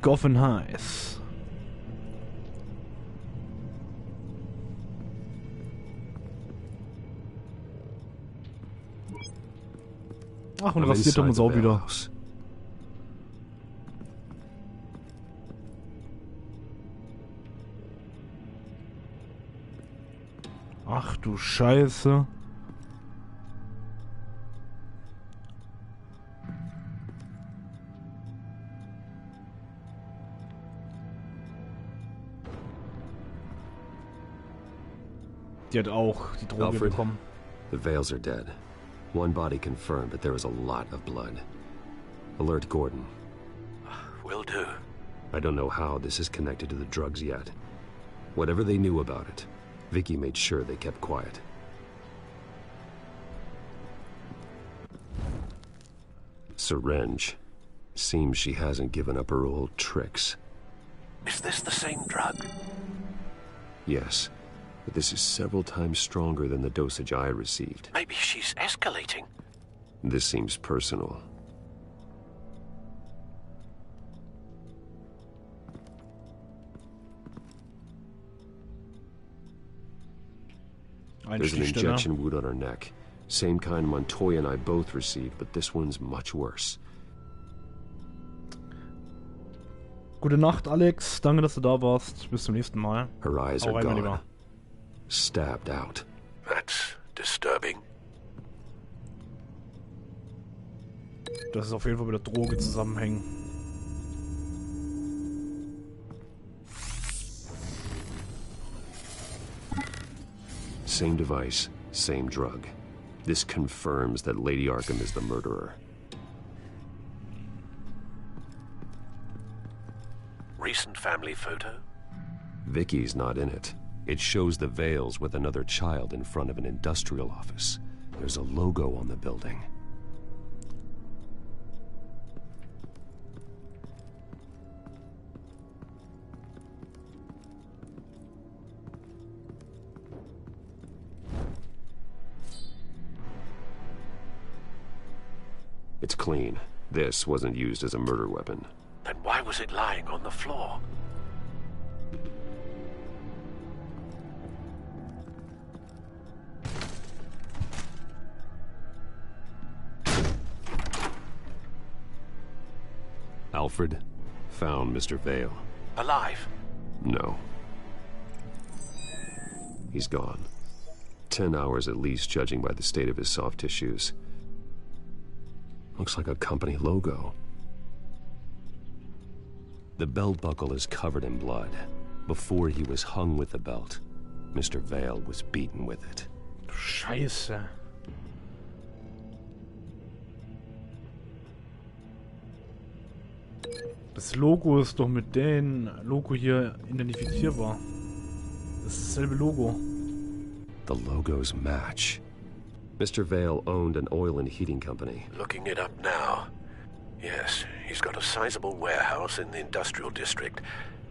Gotham heiß. Ach, und rasiert uns auch wieder. Ach du Scheiße. Die hat auch die Droge Alfred, bekommen. The Vales are dead. One body confirmed, but there is a lot of blood. Alert Gordon. Will do. I don't know how this is connected to the drugs yet. Whatever they knew about it, Vicky made sure they kept quiet. Syringe. Seems she hasn't given up her old tricks. Is this the same drug? Yes, but this is several times stronger than the dosage I received. Maybe she's escalating. This seems personal. There's an injection wound on her neck. Same kind Montoya and I both received, but this one's much worse. Gute Nacht, Alex. Danke, dass du da warst. Bis zum nächsten Mal. Her eyes are rein, mein gone. Lieber. Stabbed out. That's disturbing. Das ist auf jeden Fall mit der Droge zusammenhängen. Same device, same drug. This confirms that Lady Arkham is the murderer. Recent family photo? Vicky's not in it. It shows the Vales with another child in front of an industrial office. There's a logo on the building. It's clean. This wasn't used as a murder weapon. Then why was it lying on the floor? Alfred found Mr. Vale. Alive? No. He's gone. 10 hours at least, judging by the state of his soft tissues. Looks like a company logo. The belt buckle is covered in blood. Before he was hung with the belt, Mr. Vale was beaten with it. Scheiße. Das Logo ist doch mit dem Logo hier identifizierbar. Das ist dasselbe Logo. The logos match. Mr. Vale owned an oil and heating company. Looking it up now. Yes, he's got a sizable warehouse in the industrial district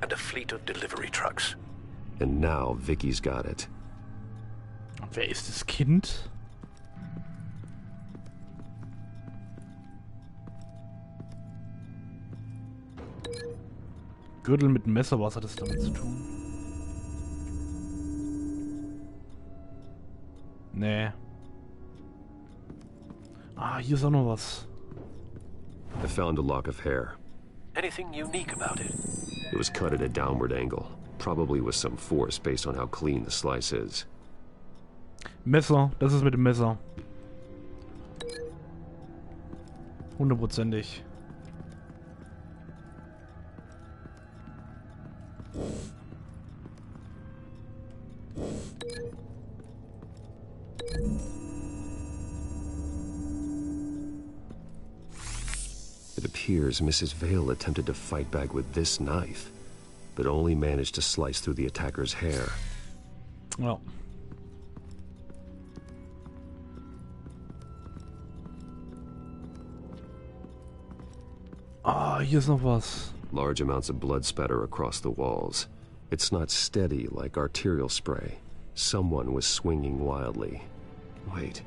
and a fleet of delivery trucks. And now Vicky's got it. Und wer ist das Kind? Gürtel mit Messer, was hat das damit zu tun? Nee. Ah, hier ist auch noch was. I found a lock of hair. Anything unique about it? It was cut at a downward angle, probably with some force based on how clean the slice is. Messer, das ist mit dem Messer. 100%ig. It appears Mrs. Vale attempted to fight back with this knife, but only managed to slice through the attacker's hair. Well. Ah, hier ist noch was. Large amounts of blood spatter across the walls. It's not steady like arterial spray. Someone was swinging wildly. Wait.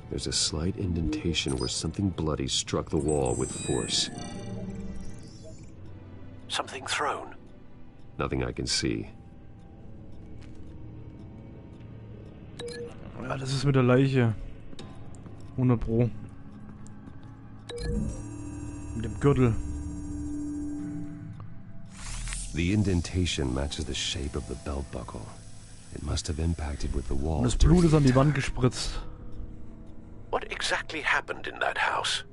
There's a slight indentation where something bloody struck the wall with force. Something thrown? Nothing I can see. Ja, das ist mit der Leiche. 100 Pro. Mit dem Gürtel. The indentation matches the shape of the belt buckle. It must have impacted with the wall. Und das Blut ist an die Wand gespritzt. What exactly happened in that house?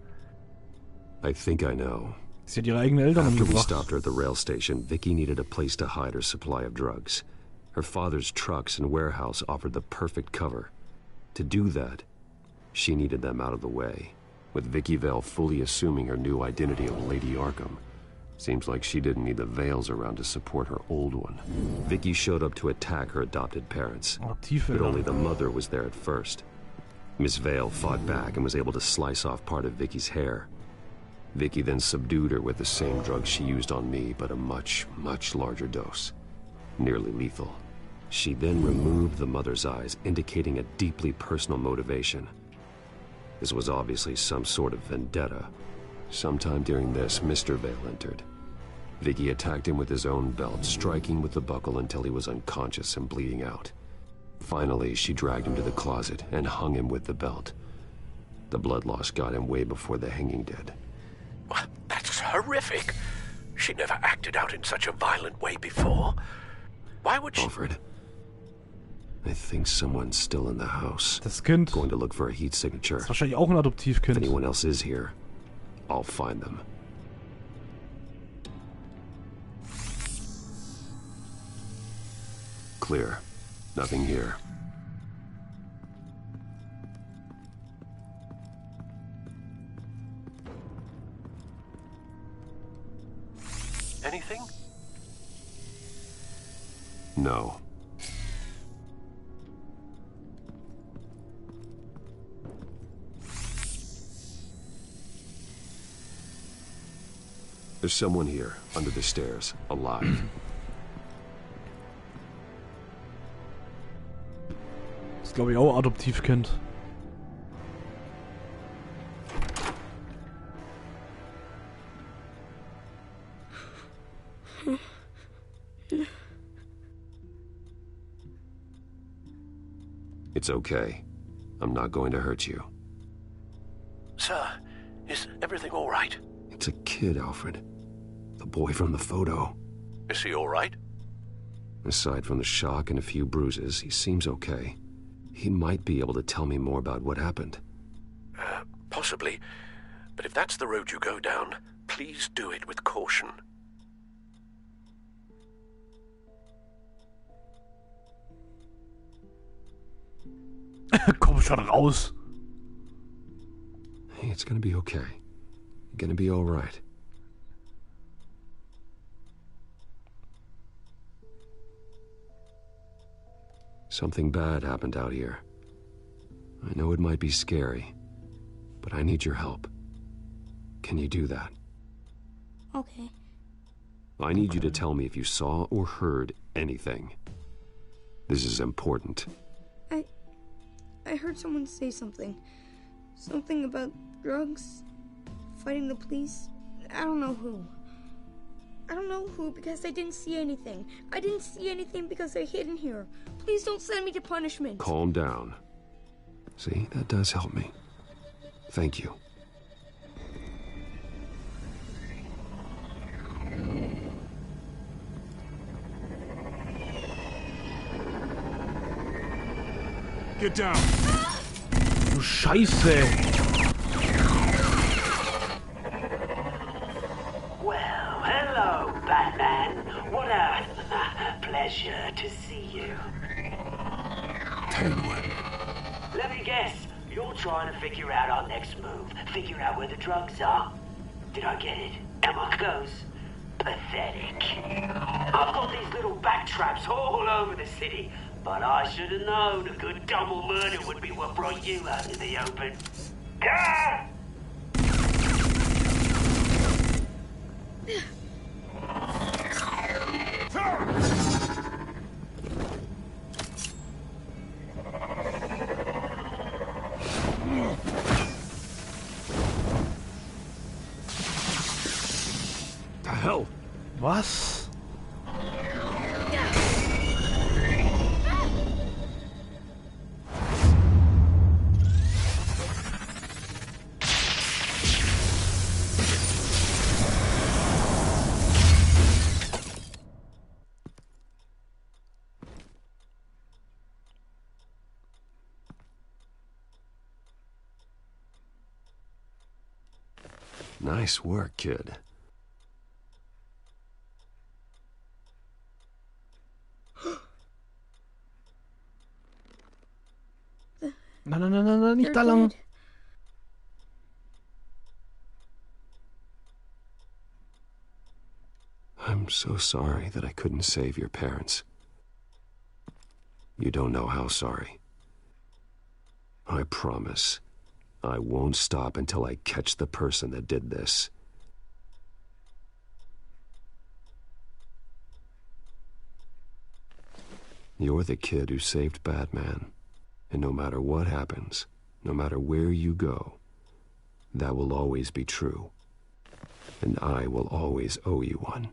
I think I know. Sie hat ihre eigenen Eltern After we umgebracht. stopped her at the rail station, Vicky needed a place to hide her supply of drugs. Her father's trucks and warehouse offered the perfect cover. To do that, she needed them out of the way, with Vicky Vale fully assuming her new identity of Lady Arkham. Seems like she didn't need the Vales around to support her old one. Vicky showed up to attack her adopted parents, but only the mother was there at first. Miss Vale fought back and was able to slice off part of Vicky's hair. Vicky then subdued her with the same drug she used on me, but a much, much larger dose. Nearly lethal. She then removed the mother's eyes, indicating a deeply personal motivation. This was obviously some sort of vendetta. Sometime during this, Mr. Vale entered. Vicky attacked him with his own belt, striking with the buckle until he was unconscious and bleeding out. Finally, she dragged him to the closet and hung him with the belt. The blood loss got him way before the hanging did. That's horrific. She never acted out in such a violent way before. Why would she... Alfred, I think someone's still in the house. Das Kind. Going to look for a heat signature. Das ist wahrscheinlich auch ein Adoptivkind. If anyone else is here, I'll find them. Clear. Nothing here. Anything? No. There's someone here, under the stairs, alive. Das ist, glaube ich, auch Adoptivkind. It's okay. I'm not going to hurt you. Sir, is everything all right? It's a kid, Alfred. The boy from the photo. Is he all right? Aside from the shock and a few bruises, he seems okay. He might be able to tell me more about what happened. Possibly. But if that's the road you go down, please do it with caution. Komm schon raus. Hey, it's gonna be okay. You're gonna be all right. Something bad happened out here. I know it might be scary, but I need your help. Can you do that? Okay. I need you to tell me if you saw or heard anything. This is important. I heard someone say something. Something about drugs, fighting the police. I don't know who. I don't know who because I didn't see anything. I didn't see anything because they're hidden here. Please don't send me to punishment. Calm down. See, that does help me. Thank you. Get down. Du Scheiße. Well, hello, Batman. What a pleasure to see you. Penguin. Let me guess. You're trying to figure out our next move. Figure out where the drugs are. Did I get it? Am I close? Pathetic. I've got these little bat traps all over the city. But I should have known a good double murder would be what brought you out in the open. Ah! The hell? Was? Nice work, kid. Na, nicht da lang. I'm so sorry that I couldn't save your parents. You don't know how sorry. I promise, I won't stop until I catch the person that did this. You're the kid who saved Batman. And no matter what happens, no matter where you go, that will always be true. And I will always owe you one.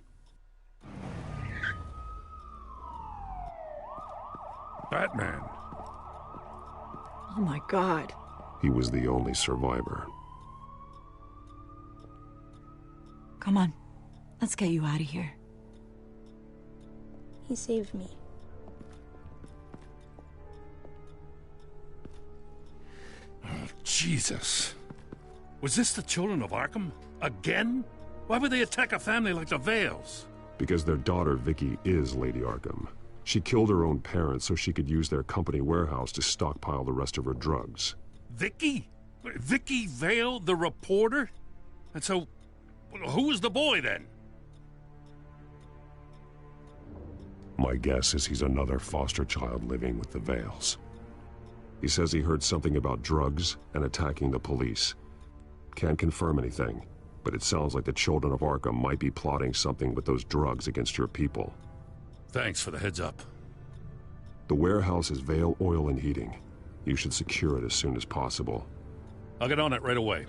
Batman. Oh my God. He was the only survivor. Come on, let's get you out of here. He saved me. Oh, Jesus. Was this the children of Arkham? Again? Why would they attack a family like the Vales? Because their daughter, Vicky, is Lady Arkham. She killed her own parents so she could use their company warehouse to stockpile the rest of her drugs. Vicky? Vicky Vale, the reporter? And so, who was the boy then? My guess is he's another foster child living with the Vales. He says he heard something about drugs and attacking the police. Can't confirm anything, but it sounds like the children of Arkham might be plotting something with those drugs against your people. Thanks for the heads up. The warehouse is Vale Oil and Heating. You should secure it as soon as possible. I'll get on it right away.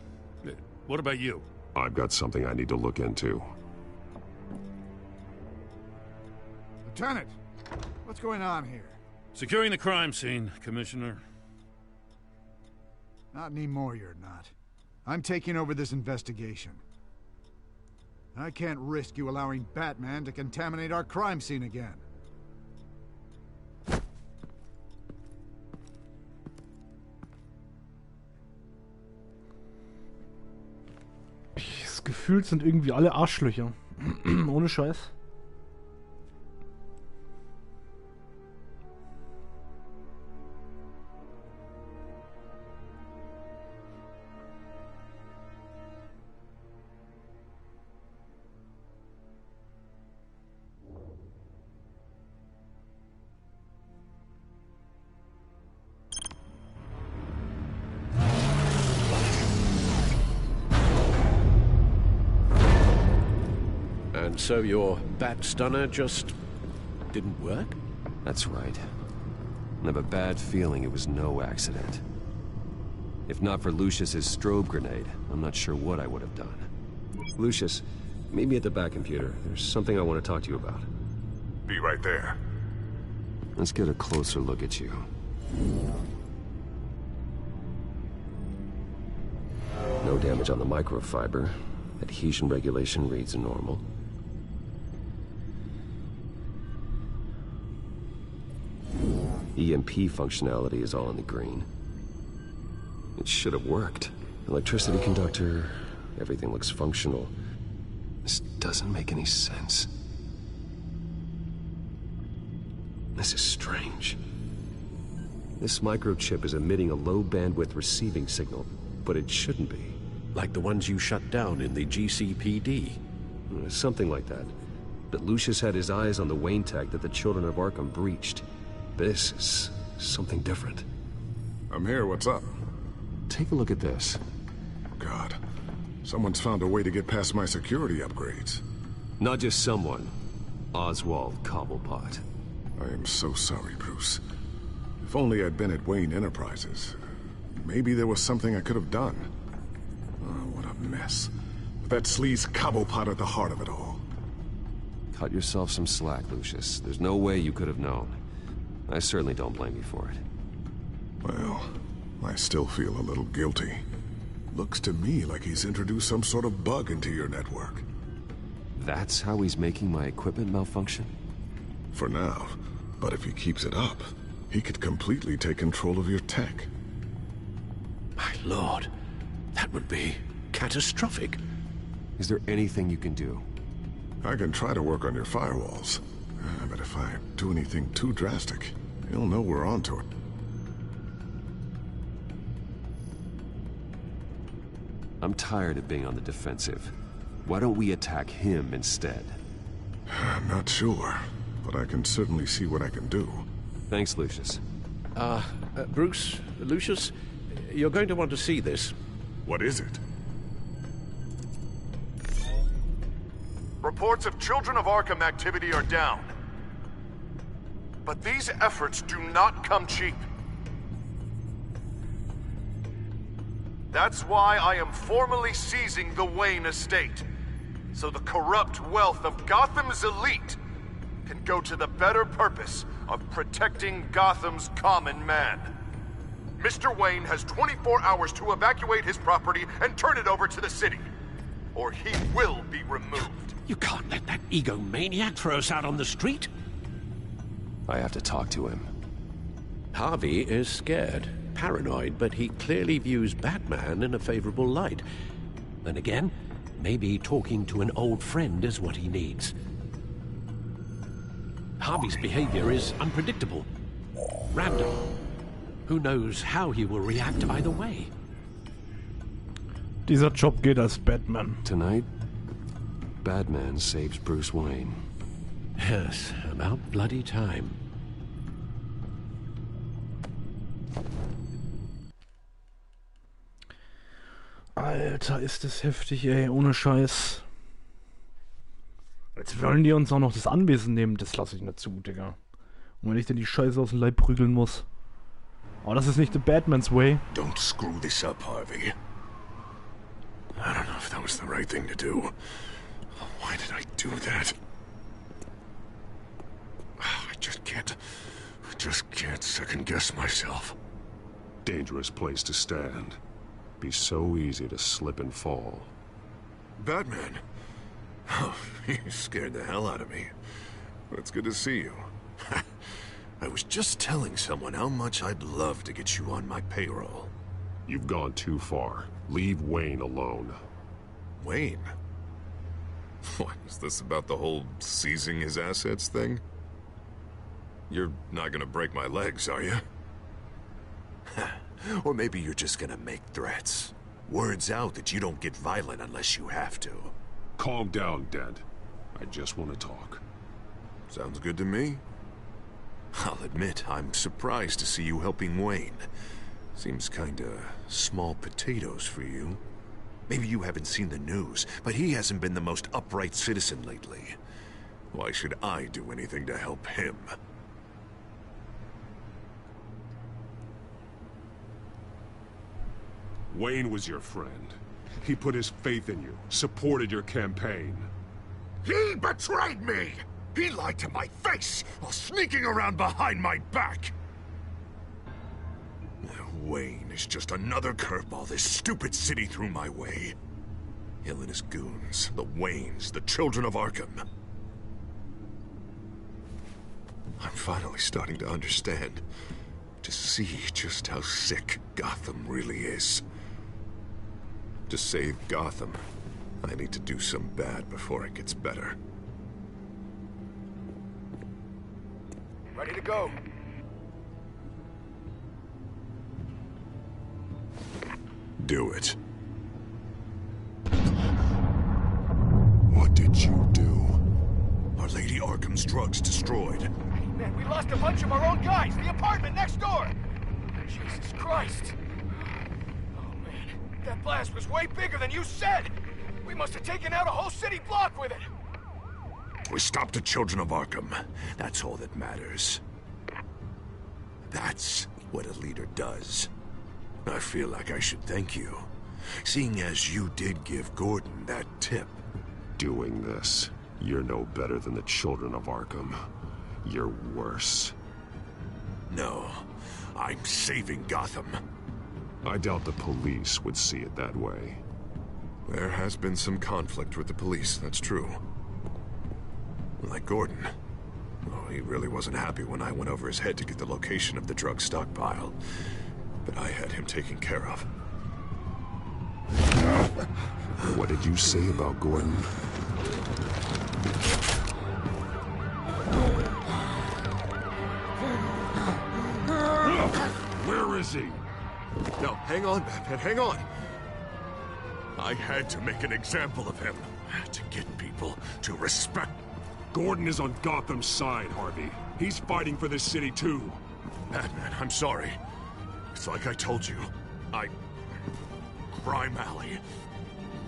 What about you? I've got something I need to look into. Lieutenant, what's going on here? Securing the crime scene, Commissioner. Not anymore, you're not. I'm taking over this investigation. I can't risk you allowing Batman to contaminate our crime scene again. Das Gefühl sind irgendwie alle Arschlöcher. Ohne Scheiß. And so your bat stunner just didn't work? That's right. I have a bad feeling it was no accident. If not for Lucius's strobe grenade, I'm not sure what I would have done. Lucius, meet me at the back computer. There's something I want to talk to you about. Be right there. Let's get a closer look at you. No damage on the microfiber. Adhesion regulation reads normal. EMP functionality is all in the green. It should have worked. Electricity conductor, everything looks functional. This doesn't make any sense. This is strange. This microchip is emitting a low bandwidth receiving signal, but it shouldn't be. Like the ones you shut down in the GCPD? Something like that. But Lucius had his eyes on the Wayne tech that the Children of Arkham breached. This is something different. I'm here, what's up? Take a look at this. God, someone's found a way to get past my security upgrades. Not just someone. Oswald Cobblepot. I am so sorry, Bruce. If only I'd been at Wayne Enterprises. Maybe there was something I could have done. Oh, what a mess. With that sleaze Cobblepot at the heart of it all. Cut yourself some slack, Lucius. There's no way you could have known. I certainly don't blame you for it. Well, I still feel a little guilty. Looks to me like he's introduced some sort of bug into your network. That's how he's making my equipment malfunction? For now. But if he keeps it up, he could completely take control of your tech. My lord, that would be catastrophic. Is there anything you can do? I can try to work on your firewalls. But if I do anything too drastic, he'll know we're onto it. I'm tired of being on the defensive. Why don't we attack him instead? I'm not sure, but I can certainly see what I can do. Thanks, Lucius. Bruce, Lucius, you're going to want to see this. What is it? Reports of Children of Arkham activity are down. But these efforts do not come cheap. That's why I am formally seizing the Wayne estate, so the corrupt wealth of Gotham's elite can go to the better purpose of protecting Gotham's common man. Mr. Wayne has 24 hours to evacuate his property and turn it over to the city, or he will be removed. You can't let that egomaniac throw us out on the street. I have to talk to him. Harvey is scared, paranoid, but he clearly views Batman in a favorable light. Then again, maybe talking to an old friend is what he needs. Harvey's behavior is unpredictable, random. Who knows how he will react either way? Dieser Job geht als Batman. Tonight, Batman saves Bruce Wayne. Yes, about bloody time. Alter, ist das heftig, ey, ohne Scheiß. Jetzt wollen die uns auch noch das Anwesen nehmen, das lasse ich nicht zu, Digga. Und wenn ich denn die Scheiße aus dem Leib prügeln muss. Aber das ist nicht the Batman's way. Don't screw this up, Harvey. I don't know if that was the right thing to do. Why did I do that? I just can't second guess myself. Dangerous place to stand. Be so easy to slip and fall. Batman? Oh, you scared the hell out of me. It's good to see you. I was just telling someone how much I'd love to get you on my payroll. You've gone too far. Leave Wayne alone. Wayne? What, is this about the whole seizing his assets thing? You're not gonna break my legs, are you? Or maybe you're just gonna make threats. Words out that you don't get violent unless you have to. Calm down, Dent. I just want to talk. Sounds good to me. I'll admit, I'm surprised to see you helping Wayne. Seems kinda small potatoes for you. Maybe you haven't seen the news, but he hasn't been the most upright citizen lately. Why should I do anything to help him? Wayne was your friend. He put his faith in you, supported your campaign. He betrayed me! He lied to my face while sneaking around behind my back! Wayne is just another curveball this stupid city threw my way. Hill and his goons, the Waynes, the children of Arkham. I'm finally starting to understand, to see just how sick Gotham really is. To save Gotham, I need to do some bad before it gets better. Ready to go. Do it. What did you do? Are Lady Arkham's drugs destroyed? Hey, man, we lost a bunch of our own guys. The apartment next door. Jesus Christ. Oh, man. That blast was way bigger than you said. We must have taken out a whole city block with it. We stopped the children of Arkham. That's all that matters. That's what a leader does. I feel like I should thank you, seeing as you did give Gordon that tip. Doing this, you're no better than the children of Arkham. You're worse. No, I'm saving Gotham. I doubt the police would see it that way. There has been some conflict with the police, that's true. Like Gordon. Oh, he really wasn't happy when I went over his head to get the location of the drug stockpile. But I had him taken care of. What did you say about Gordon? Where is he? No, hang on, Batman, hang on. I had to make an example of him. To get people to respect. Gordon is on Gotham's side, Harvey. He's fighting for this city, too. Batman, I'm sorry. It's like I told you. Crime Alley.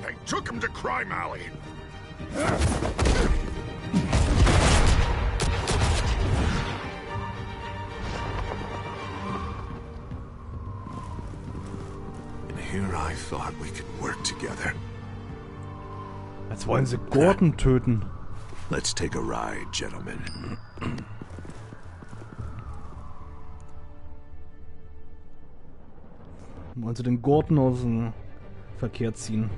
They took him to Crime Alley. And here I thought we could work together. Jetzt wollen sie Gordon töten. Let's take a ride, gentlemen. Wollen sie den Gordon aus dem Verkehr ziehen.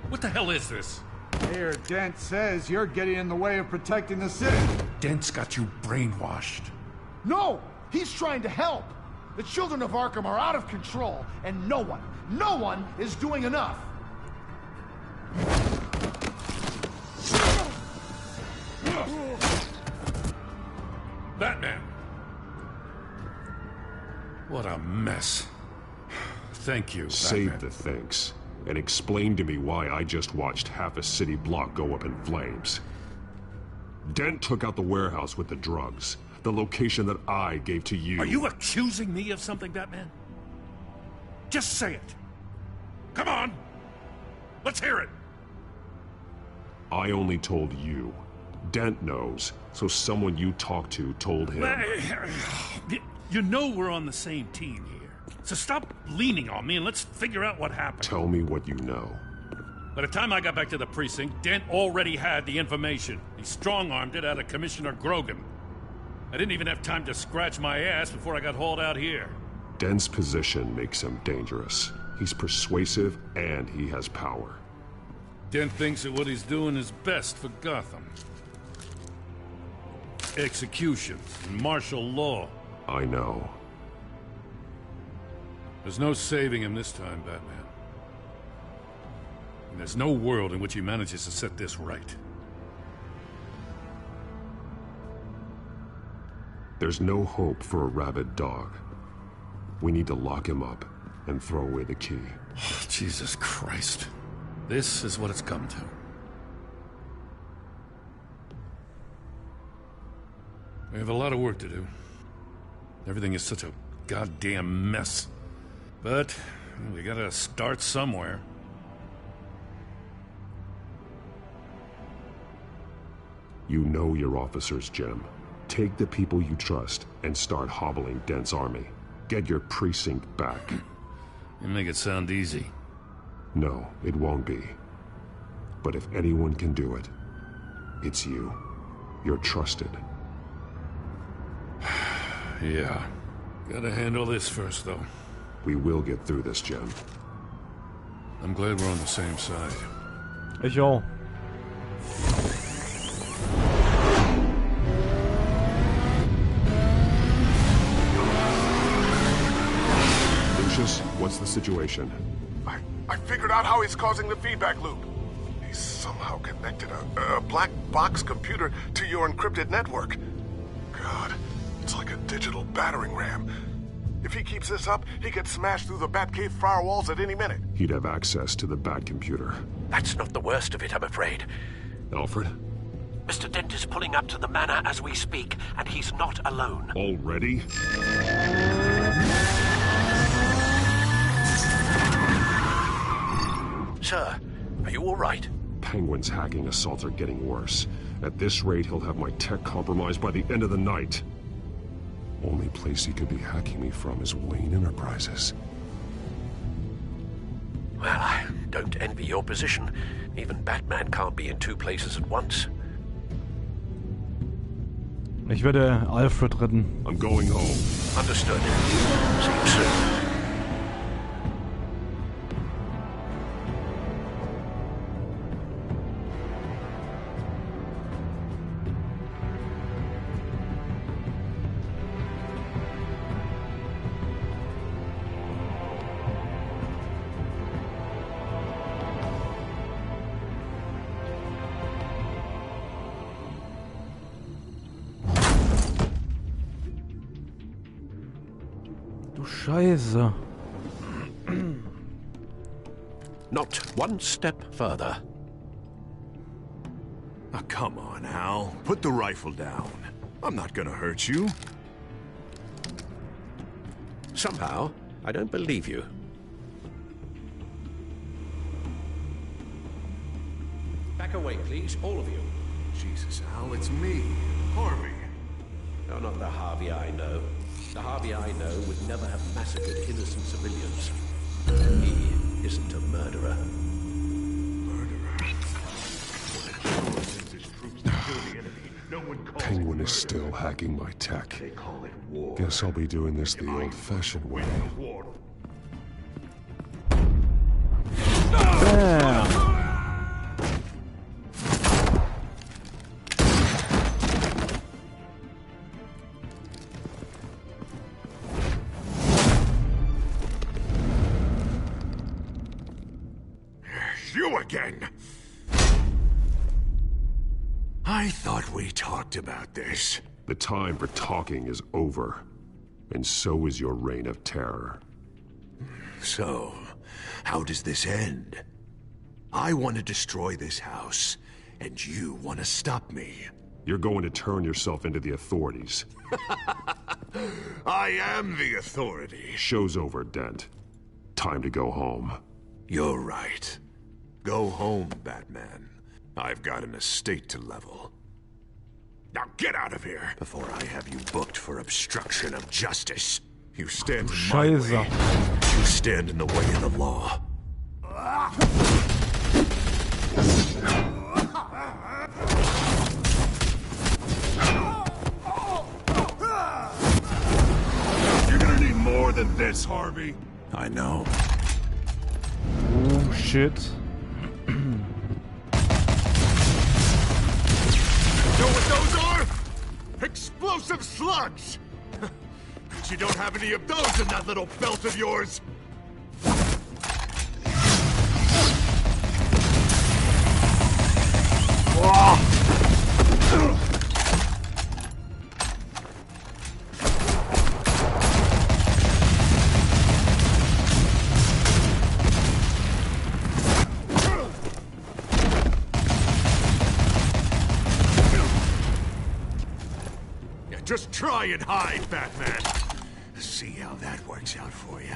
What the hell is this? Mayor Dent says you're getting in the way of protecting the city. Dent's got you brainwashed. No! He's trying to help! The children of Arkham are out of control, and no one is doing enough! Batman! What a mess. Thank you, Save Batman. the thanks, and explain to me why I just watched half a city block go up in flames. Dent took out the warehouse with the drugs, the location that I gave to you. Are you accusing me of something, Batman? Just say it. Come on! Let's hear it! I only told you. Dent knows, so someone you talked to told him. You know we're on the same team here. So stop leaning on me and let's figure out what happened. Tell me what you know. By the time I got back to the precinct, Dent already had the information. He strong-armed it out of Commissioner Grogan. I didn't even have time to scratch my ass before I got hauled out here. Dent's position makes him dangerous. He's persuasive and he has power. Dent thinks that what he's doing is best for Gotham. Executions and martial law. I know. There's no saving him this time, Batman. And there's no world in which he manages to set this right. There's no hope for a rabid dog. We need to lock him up and throw away the key. Oh, Jesus Christ. This is what it's come to. We have a lot of work to do. Everything is such a goddamn mess. But we gotta start somewhere. You know your officers, Jim. Take the people you trust and start hobbling Dent's army. Get your precinct back. You make it sound easy. No, it won't be. But if anyone can do it, it's you. You're trusted. Yeah. Gotta handle this first, though. We will get through this, Jim. I'm glad we're on the same side. Ich auch. Lucius, what's the situation? I figured out how he's causing the feedback loop. He's somehow connected a black box computer to your encrypted network. God, it's like a digital battering ram. If he keeps this up, he could smash through the Batcave firewalls at any minute. He'd have access to the Bat computer. That's not the worst of it, I'm afraid. Alfred? Mr. Dent is pulling up to the manor as we speak, and he's not alone. Already? Sir, are you all right? Penguin's hacking assaults are getting worse. At this rate, he'll have my tech compromised by the end of the night. Only place he could be hacking me from is Wayne Enterprises. Well, I don't envy your position. Even Batman can't be in two places at once. Ich werde Alfred retten. I'm going home. Understood. See you soon. Du Scheiße. Not one step further. Oh, come on, Al. Put the rifle down. I'm not gonna hurt you. Somehow, I don't believe you. Back away, please, all of you. Jesus, Al, it's me, Harvey. No, not the Harvey I know. The Harvey I know would never have massacred innocent civilians. He isn't a murderer. Penguin is still hacking my tech. Guess I'll be doing this the old-fashioned way. Bam. You again! I thought we talked about this. The time for talking is over. And so is your reign of terror. So, how does this end? I want to destroy this house, and you want to stop me. You're going to turn yourself into the authorities. I am the authority. Show's over, Dent. Time to go home. You're right. Go home, Batman. I've got an estate to level. Now get out of here before I have you booked for obstruction of justice. You stand in my way. You stand in the way of the law. this, Harvey. I know. Oh, shit. Know what those are? Explosive slugs! But you don't have any of those in that little belt of yours! Just try and hide, Batman. See how that works out for you.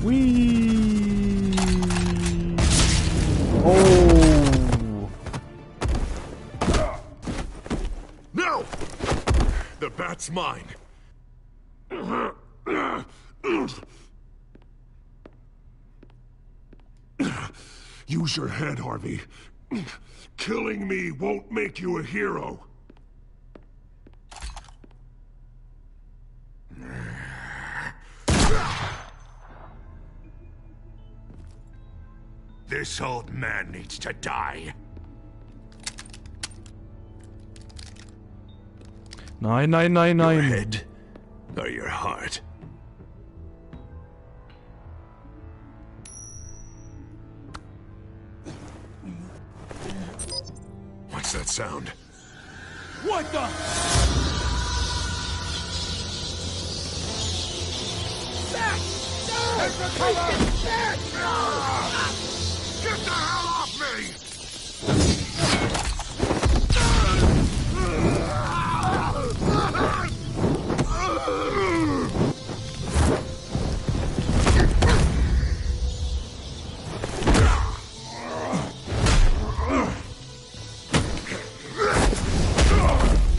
Whee! Oh! No! The bat's mine. Use your head, Harvey. Killing me won't make you a hero. This old man needs to die. Nein, nein, nein, nein. Your head or your heart? What's that sound? What the? Back! No! Take the cover! Back! Get the hell off me!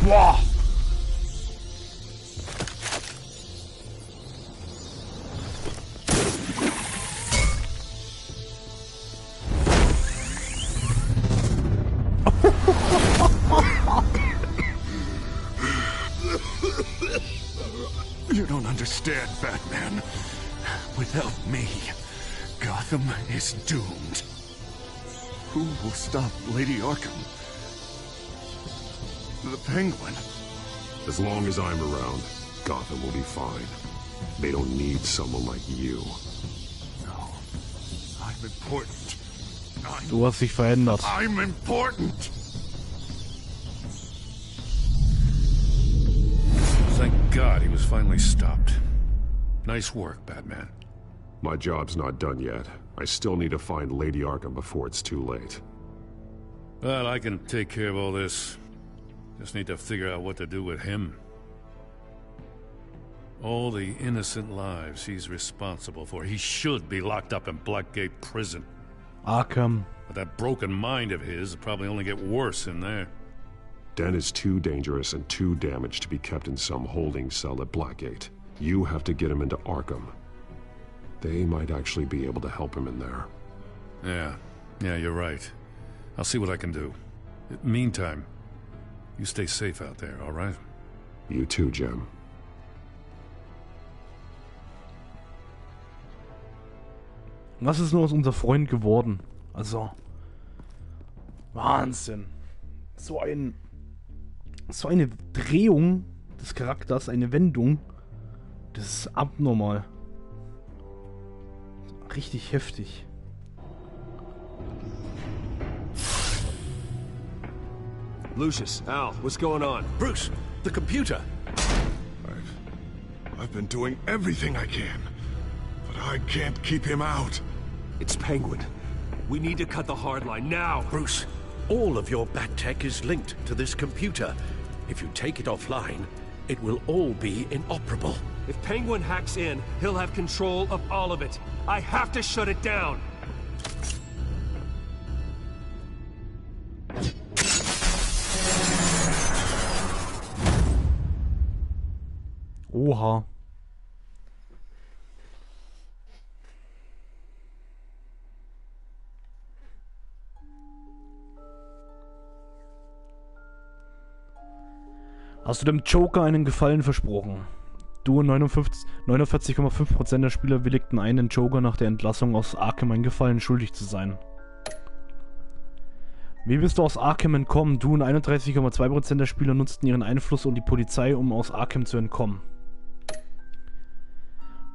Boah! You don't understand, Batman. Without me, Gotham is doomed. Who will stop Lady Arkham? The Penguin. As long as I'm around, Gotham will be fine. They don't need someone like you. No. I'm important. Du hast dich verändert. I'm important. Thank God he was finally stopped. Nice work, Batman. My job's not done yet. I still need to find Lady Arkham before it's too late. Well, I can take care of all this. Just need to figure out what to do with him. All the innocent lives he's responsible for. He should be locked up in Blackgate Prison. Arkham. But that broken mind of his will probably only get worse in there. Den is too dangerous and too damaged to be kept in some holding cell at Blackgate. You have to get him into Arkham. They might actually be able to help him in there. Yeah, you're right. I'll see what I can do. Meantime, you stay safe out there, all right? You too, Jim. Was ist nur aus unser Freund geworden? Also, Wahnsinn. So eine Drehung des Charakters, eine Wendung. Das ist abnormal. Richtig heftig. Lucius, Al, what's going on? Bruce, the computer. I've been doing everything I can, but I can't keep him out. It's Penguin. We need to cut the hard line now. Bruce, all of your bat tech is linked to this computer. If you take it offline, it will all be inoperable. If Penguin hacks in, he'll have control of all of it. I have to shut it down. Oha. Hast du dem Joker einen Gefallen versprochen? Du und 49,5% der Spieler willigten ein, den Joker nach der Entlassung aus Arkham einen Gefallen schuldig zu sein. Wie bist du aus Arkham entkommen? Du und 31,2% der Spieler nutzten ihren Einfluss und die Polizei, um aus Arkham zu entkommen.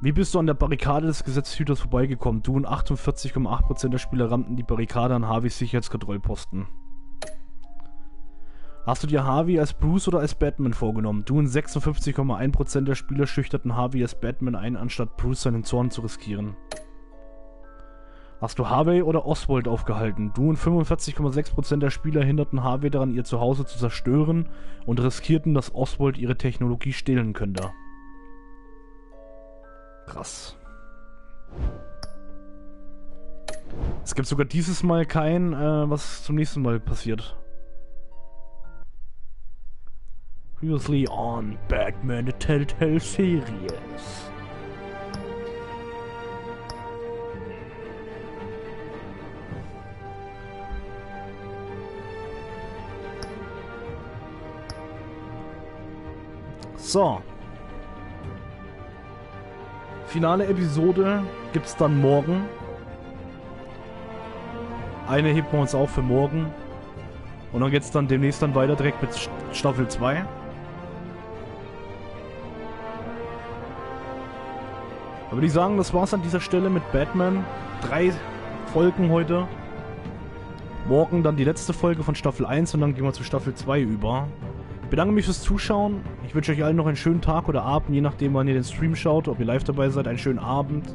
Wie bist du an der Barrikade des Gesetzeshüters vorbeigekommen? Du und 48,8% der Spieler rammten die Barrikade an Harveys Sicherheitskontrollposten. Hast du dir Harvey als Bruce oder als Batman vorgenommen? Du und 56,1% der Spieler schüchterten Harvey als Batman ein, anstatt Bruce seinen Zorn zu riskieren. Hast du Harvey oder Oswald aufgehalten? Du und 45,6% der Spieler hinderten Harvey daran, ihr Zuhause zu zerstören und riskierten, dass Oswald ihre Technologie stehlen könnte. Krass. Es gibt sogar dieses Mal kein, was zum nächsten Mal passiert. Previously on Batman the Telltale Series. So. Finale Episode gibt's dann morgen. Eine heben wir uns auf für morgen. Und dann geht's dann demnächst dann weiter direkt mit Staffel 2. Da würde ich sagen, das war's an dieser Stelle mit Batman. 3 Folgen heute. Morgen dann die letzte Folge von Staffel 1 und dann gehen wir zu Staffel 2 über. Ich bedanke mich fürs Zuschauen. Ich wünsche euch allen noch einen schönen Tag oder Abend, je nachdem wann ihr den Stream schaut, ob ihr live dabei seid, einen schönen Abend.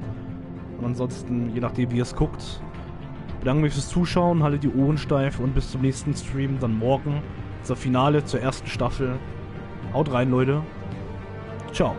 Und ansonsten, je nachdem wie ihr es guckt. Ich bedanke mich fürs Zuschauen, haltet die Ohren steif und bis zum nächsten Stream, dann morgen, zur Finale, zur ersten Staffel. Haut rein, Leute. Ciao.